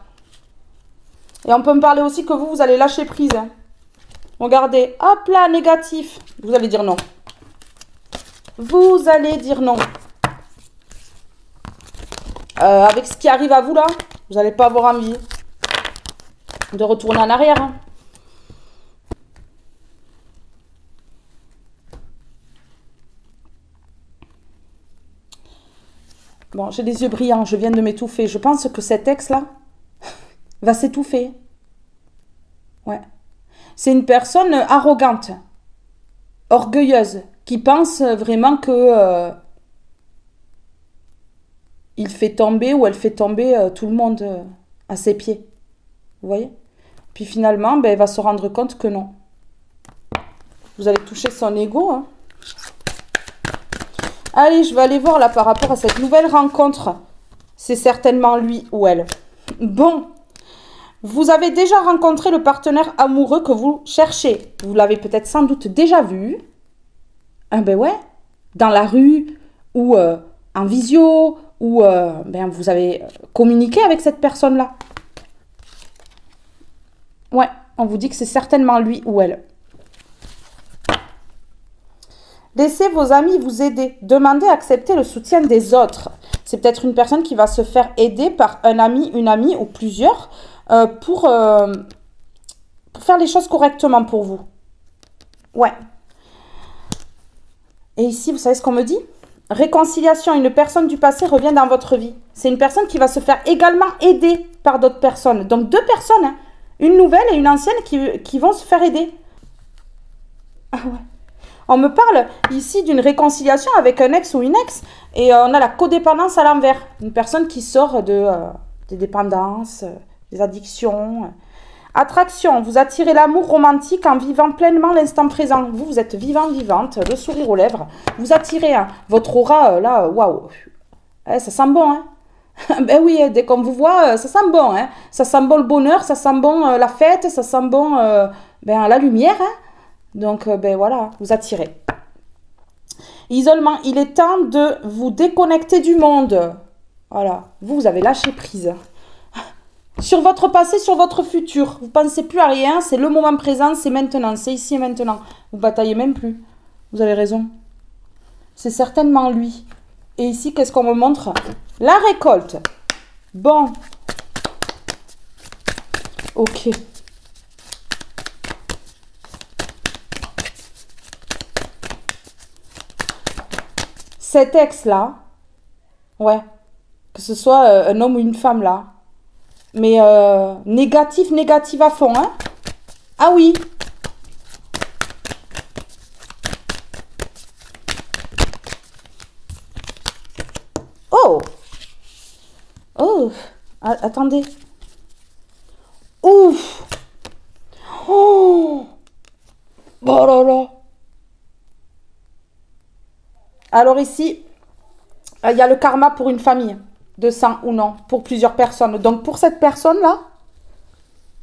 Et on peut me parler aussi que vous allez lâcher prise. Hein. Regardez, hop là, négatif. Vous allez dire non. Vous allez dire non. Avec ce qui arrive à vous là, vous n'allez pas avoir envie de retourner en arrière. Hein. Bon, j'ai les yeux brillants, je viens de m'étouffer. Je pense que cet ex-là va s'étouffer. Ouais. C'est une personne arrogante, orgueilleuse, qui pense vraiment que il fait tomber ou elle fait tomber tout le monde à ses pieds. Vous voyez? Puis finalement, ben, elle va se rendre compte que non. Vous allez toucher son ego. Hein. Allez, je vais aller voir là par rapport à cette nouvelle rencontre. C'est certainement lui ou elle. Bon, vous avez déjà rencontré le partenaire amoureux que vous cherchez. Vous l'avez peut-être sans doute déjà vu. Ah ben ouais, dans la rue ou en visio ou ben vous avez communiqué avec cette personne-là. Ouais, on vous dit que c'est certainement lui ou elle. Laissez vos amis vous aider. Demandez à accepter le soutien des autres. C'est peut-être une personne qui va se faire aider par un ami, une amie ou plusieurs pour faire les choses correctement pour vous. Ouais. Et ici, vous savez ce qu'on me dit? Réconciliation, une personne du passé revient dans votre vie. C'est une personne qui va se faire également aider par d'autres personnes. Donc deux personnes, hein, une nouvelle et une ancienne qui vont se faire aider. Ah ouais. On me parle ici d'une réconciliation avec un ex ou une ex et on a la codépendance à l'envers. Une personne qui sort des dépendances, des addictions. Attraction, vous attirez l'amour romantique en vivant pleinement l'instant présent. Vous êtes vivant, vivante, le sourire aux lèvres. Vous attirez votre aura, là, waouh. Ça sent bon, hein. Ben oui, dès qu'on vous voit, ça sent bon, hein. Ça sent bon le bonheur, ça sent bon la fête, ça sent bon la lumière, hein. Donc, ben voilà, vous attirez. Isolement, il est temps de vous déconnecter du monde. Voilà, vous avez lâché prise. Sur votre passé, sur votre futur. Vous ne pensez plus à rien, c'est le moment présent, c'est maintenant, c'est ici et maintenant. Vous bataillez même plus. Vous avez raison. C'est certainement lui. Et ici, qu'est-ce qu'on me montre? La récolte. Bon. Ok. Cet ex-là, ouais, que ce soit un homme ou une femme là, mais négatif à fond, hein. Ah oui. Oh. Oh. Attendez. Ouf. Oh. Oh là là. Alors ici, il y a le karma pour une famille, de sang ou non, pour plusieurs personnes. Donc pour cette personne-là,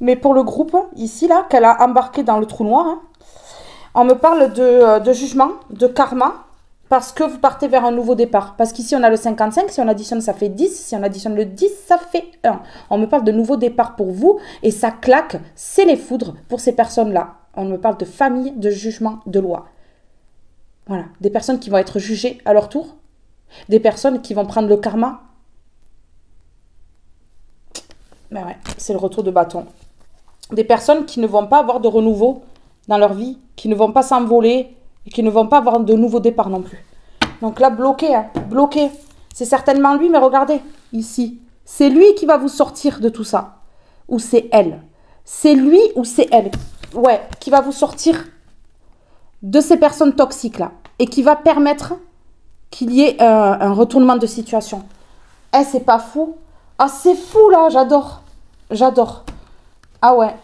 mais pour le groupe, ici, là, qu'elle a embarqué dans le trou noir, hein, on me parle de jugement, de karma, parce que vous partez vers un nouveau départ. Parce qu'ici, on a le 55, si on additionne, ça fait 10, si on additionne le 10, ça fait 1. On me parle de nouveau départ pour vous, et ça claque, c'est les foudres pour ces personnes-là. On me parle de famille, de jugement, de loi. Voilà, des personnes qui vont être jugées à leur tour, des personnes qui vont prendre le karma. Ben ouais, c'est le retour de bâton. Des personnes qui ne vont pas avoir de renouveau dans leur vie, qui ne vont pas s'envoler et qui ne vont pas avoir de nouveau départ non plus. Donc là, bloqué, hein, bloqué. C'est certainement lui, mais regardez, ici. C'est lui qui va vous sortir de tout ça. Ou c'est elle. C'est lui ou c'est elle. Ouais, qui va vous sortir de ces personnes toxiques-là. Et qui va permettre qu'il y ait un retournement de situation. Eh, c'est pas fou? Ah, c'est fou, là, j'adore. J'adore. Ah ouais.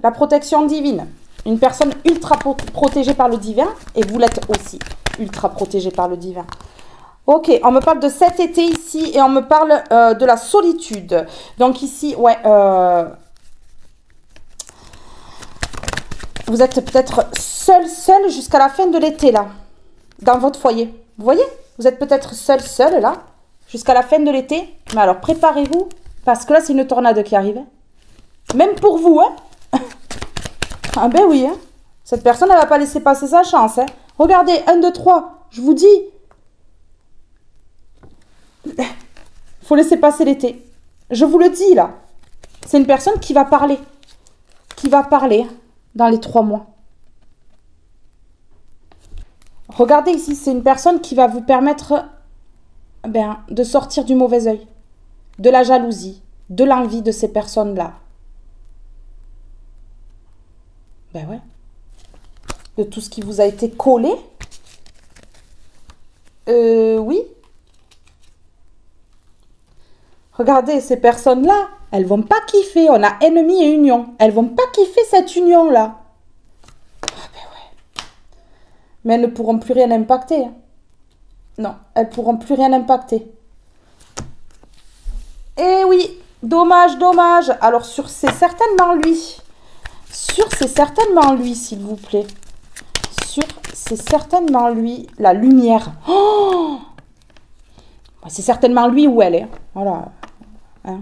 La protection divine. Une personne ultra protégée par le divin. Et vous l'êtes aussi. Ultra protégée par le divin. Ok, on me parle de cet été ici. Et on me parle de la solitude. Donc ici, ouais... vous êtes peut-être seul jusqu'à la fin de l'été, là. Dans votre foyer. Vous voyez? Vous êtes peut-être seul, là. Jusqu'à la fin de l'été. Mais alors, préparez-vous. Parce que là, c'est une tornade qui arrive. Même pour vous, hein. Ah ben oui, hein. Cette personne, elle va pas laisser passer sa chance, hein. Regardez, 1, 2, 3. Je vous dis. Faut laisser passer l'été. Je vous le dis, là. C'est une personne qui va parler. Qui va parler dans les 3 mois. Regardez ici, c'est une personne qui va vous permettre de sortir du mauvais œil, de la jalousie, de l'envie de ces personnes-là. Ben ouais. De tout ce qui vous a été collé. Oui. Regardez, ces personnes-là, elles vont pas kiffer. On a ennemi et union. Elles vont pas kiffer cette union-là. Ah ben ouais. Mais elles ne pourront plus rien impacter. Non, elles pourront plus rien impacter. Eh oui, dommage, dommage. Alors, c'est certainement lui. C'est certainement lui, s'il vous plaît. C'est certainement lui. La lumière. Oh, c'est certainement lui ou elle. Hein. Voilà. Hein.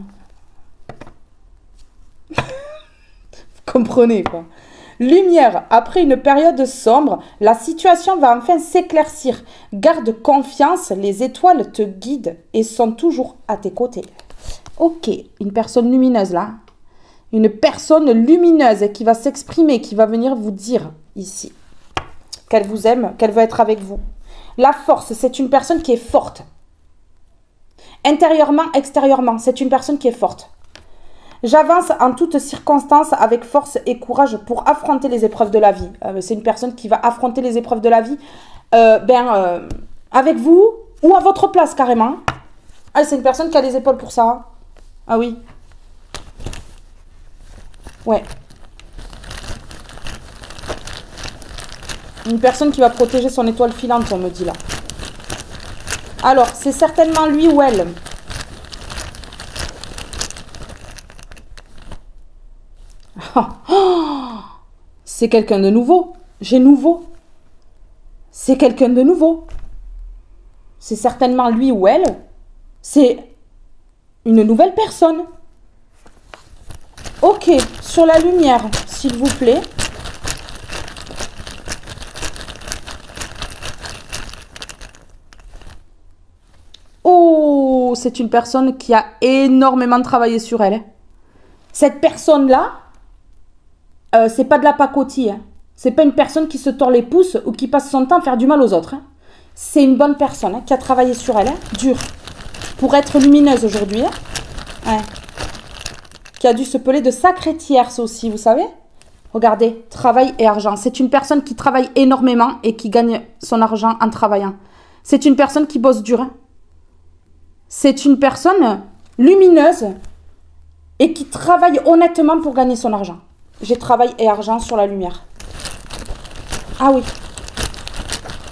Vous comprenez, quoi. Lumière. Après une période sombre, la situation va enfin s'éclaircir. Garde confiance, les étoiles te guident et sont toujours à tes côtés. Ok, une personne lumineuse là. Une personne lumineuse qui va s'exprimer, qui va venir vous dire ici qu'elle vous aime, qu'elle veut être avec vous. La force, c'est une personne qui est forte. Intérieurement, extérieurement, c'est une personne qui est forte. J'avance en toutes circonstances avec force et courage pour affronter les épreuves de la vie. C'est une personne qui va affronter les épreuves de la vie avec vous ou à votre place carrément. Ah, c'est une personne qui a les épaules pour ça. Hein. Ah oui. Ouais. Une personne qui va protéger son étoile filante, on me dit là. Alors, c'est certainement lui ou elle. C'est quelqu'un de nouveau. J'ai nouveau. C'est quelqu'un de nouveau. C'est certainement lui ou elle. C'est une nouvelle personne. Ok, sur la lumière, s'il vous plaît. Oh, c'est une personne qui a énormément travaillé sur elle. Cette personne-là, c'est pas de la pacotille. Hein. C'est pas une personne qui se tord les pouces ou qui passe son temps à faire du mal aux autres. Hein. C'est une bonne personne hein, qui a travaillé sur elle, hein, dur, pour être lumineuse aujourd'hui. Hein. Ouais. Qui a dû se peler de sacrées tierces aussi, vous savez. Regardez, travail et argent. C'est une personne qui travaille énormément et qui gagne son argent en travaillant. C'est une personne qui bosse dur. Hein. C'est une personne lumineuse et qui travaille honnêtement pour gagner son argent. J'ai travail et argent sur la lumière. Ah oui.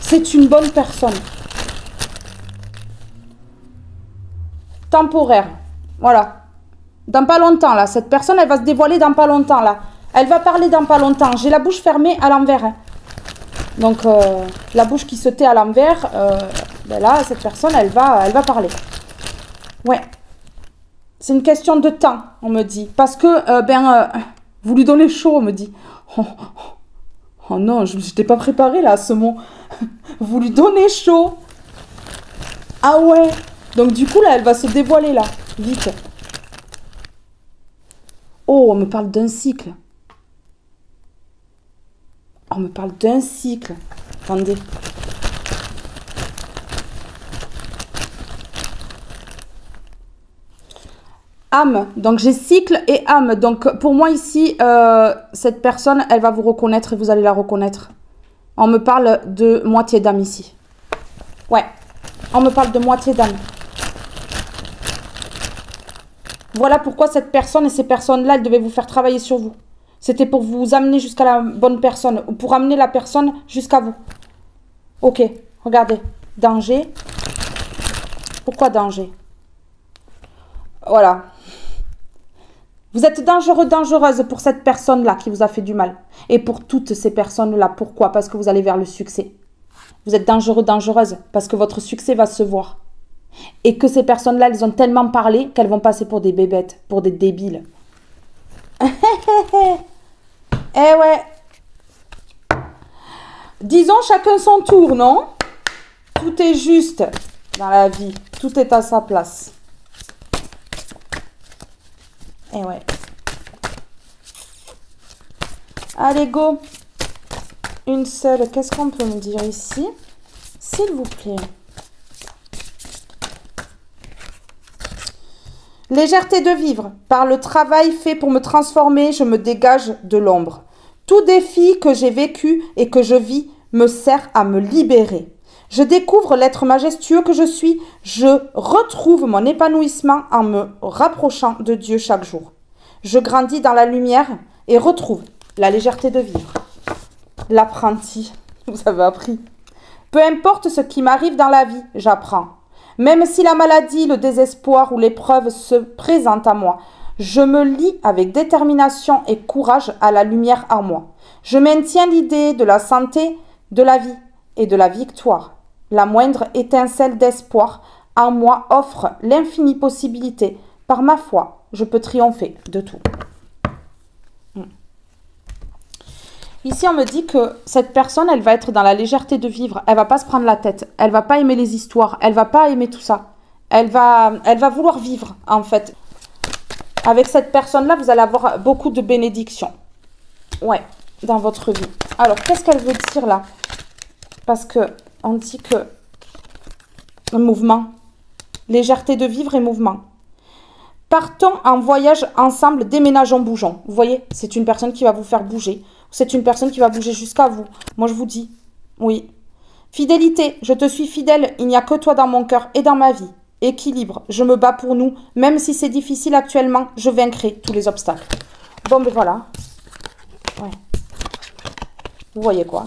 C'est une bonne personne. Temporaire. Voilà. Dans pas longtemps, là. Cette personne, elle va se dévoiler dans pas longtemps, là. Elle va parler dans pas longtemps. J'ai la bouche fermée à l'envers. Hein. Donc, la bouche qui se tait à l'envers, là, cette personne, elle va parler. Ouais. C'est une question de temps, on me dit. Parce que, vous lui donnez chaud, on me dit. Oh non, je n'étais pas préparée, là, à ce mot. Vous lui donnez chaud. Ah ouais. Donc, du coup, là, elle va se dévoiler, là. Vite. Oh, on me parle d'un cycle. On me parle d'un cycle. Attendez. Âme. Donc, j'ai cycle et âme. Donc, pour moi, ici, cette personne, elle va vous reconnaître et vous allez la reconnaître. On me parle de moitié d'âme ici. Ouais. On me parle de moitié d'âme. Voilà pourquoi cette personne et ces personnes-là, elles devaient vous faire travailler sur vous. C'était pour vous amener jusqu'à la bonne personne. Ou pour amener la personne jusqu'à vous. Ok, regardez. Danger. Pourquoi danger? Voilà. Vous êtes dangereux, dangereuse pour cette personne-là qui vous a fait du mal. Et pour toutes ces personnes-là. Pourquoi? Parce que vous allez vers le succès. Vous êtes dangereux, dangereuse parce que votre succès va se voir. Et que ces personnes-là, elles ont tellement parlé qu'elles vont passer pour des bébêtes, pour des débiles. Eh ouais. Disons chacun son tour, non? Tout est juste dans la vie. Tout est à sa place. Eh ouais. Allez, go. Une seule. Qu'est-ce qu'on peut me dire ici? S'il vous plaît. Légèreté de vivre. Par le travail fait pour me transformer, je me dégage de l'ombre. Tout défi que j'ai vécu et que je vis me sert à me libérer. Je découvre l'être majestueux que je suis. Je retrouve mon épanouissement en me rapprochant de Dieu chaque jour. Je grandis dans la lumière et retrouve la légèreté de vivre. L'apprenti, vous avez appris. Peu importe ce qui m'arrive dans la vie, j'apprends. Même si la maladie, le désespoir ou l'épreuve se présentent à moi, je me lie avec détermination et courage à la lumière en moi. Je maintiens l'idée de la santé, de la vie et de la victoire. La moindre étincelle d'espoir en moi offre l'infinie possibilité. Par ma foi, je peux triompher de tout. Ici, on me dit que cette personne, elle va être dans la légèreté de vivre. Elle va pas se prendre la tête. Elle va pas aimer les histoires. Elle va pas aimer tout ça. Elle va vouloir vivre, en fait. Avec cette personne-là, vous allez avoir beaucoup de bénédictions. Ouais, dans votre vie. Alors, qu'est-ce qu'elle veut dire là? Parce que on dit que mouvement, légèreté de vivre et mouvement. Partons en voyage ensemble, déménageons, bougeons. Vous voyez, c'est une personne qui va vous faire bouger. C'est une personne qui va bouger jusqu'à vous. Moi, je vous dis, oui. Fidélité, je te suis fidèle, il n'y a que toi dans mon cœur et dans ma vie. Équilibre, je me bats pour nous, même si c'est difficile actuellement, je vaincrai tous les obstacles. Bon, ben voilà. Ouais. Vous voyez quoi?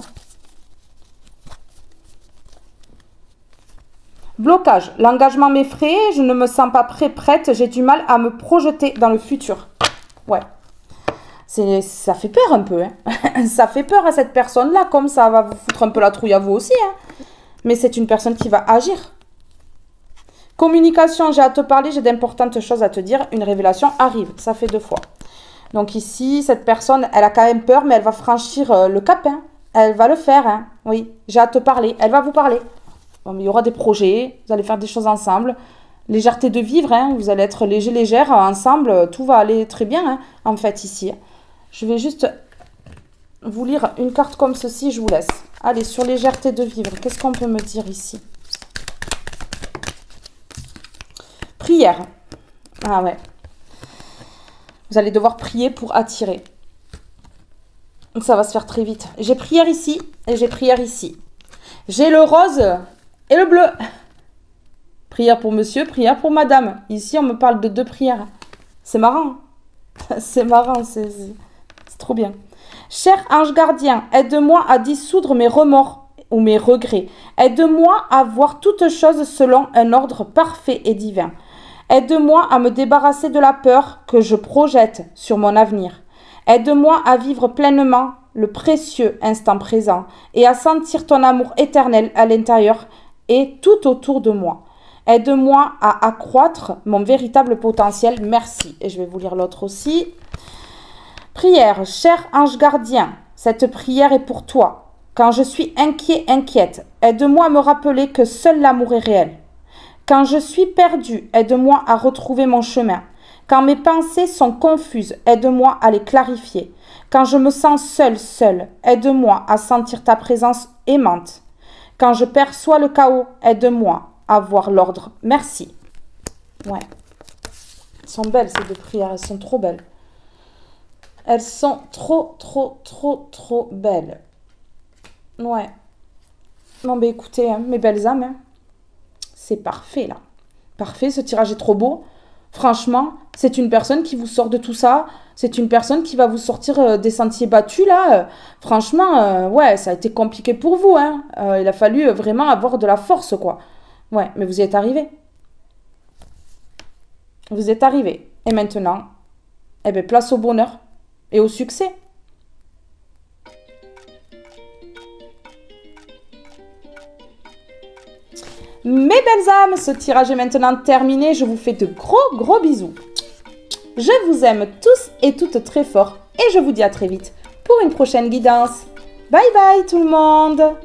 Blocage, l'engagement m'effraie, je ne me sens pas prête, j'ai du mal à me projeter dans le futur. Ouais. Ça fait peur un peu. Hein. Ça fait peur à cette personne-là, comme ça va vous foutre un peu la trouille à vous aussi. Hein. Mais c'est une personne qui va agir. Communication, j'ai à te parler, j'ai d'importantes choses à te dire. Une révélation arrive, ça fait 2 fois. Donc ici, cette personne, elle a quand même peur, mais elle va franchir le cap. Hein. Elle va le faire. Hein. Oui, j'ai à te parler, elle va vous parler. Bon, mais il y aura des projets, vous allez faire des choses ensemble. Légèreté de vivre, hein. Vous allez être léger, légère, ensemble, tout va aller très bien, hein, en fait, ici. Je vais juste vous lire une carte comme ceci, je vous laisse. Allez, sur légèreté de vivre, qu'est-ce qu'on peut me dire ici? Prière. Ah ouais. Vous allez devoir prier pour attirer. Donc ça va se faire très vite. J'ai prière ici et j'ai prière ici. J'ai le rose et le bleu. Prière pour monsieur, prière pour madame. Ici, on me parle de 2 prières. C'est marrant. C'est marrant, c'est trop bien. Cher ange gardien, aide-moi à dissoudre mes remords ou mes regrets. Aide-moi à voir toutes choses selon un ordre parfait et divin. Aide-moi à me débarrasser de la peur que je projette sur mon avenir. Aide-moi à vivre pleinement le précieux instant présent et à sentir ton amour éternel à l'intérieur et tout autour de moi. Aide-moi à accroître mon véritable potentiel. Merci. Et je vais vous lire l'autre aussi. Prière, cher ange gardien, cette prière est pour toi. Quand je suis inquiète, aide-moi à me rappeler que seul l'amour est réel. Quand je suis perdue, aide-moi à retrouver mon chemin. Quand mes pensées sont confuses, aide-moi à les clarifier. Quand je me sens seule, aide-moi à sentir ta présence aimante. Quand je perçois le chaos, aide-moi à voir l'ordre. Merci. Ouais. Elles sont belles ces 2 prières, elles sont trop belles. Elles sont trop belles. Ouais. Non, mais écoutez, hein, mes belles âmes, hein, c'est parfait, là. Parfait, ce tirage est trop beau. Franchement, c'est une personne qui vous sort de tout ça. C'est une personne qui va vous sortir des sentiers battus, là. Franchement, ouais, ça a été compliqué pour vous, hein. Il a fallu vraiment avoir de la force, quoi. Ouais, mais vous y êtes arrivé. Vous êtes arrivé. Et maintenant, eh bien, place au bonheur et au succès. Mes belles âmes, ce tirage est maintenant terminé. Je vous fais de gros bisous. Je vous aime tous et toutes très fort et je vous dis à très vite pour une prochaine guidance. Bye bye tout le monde!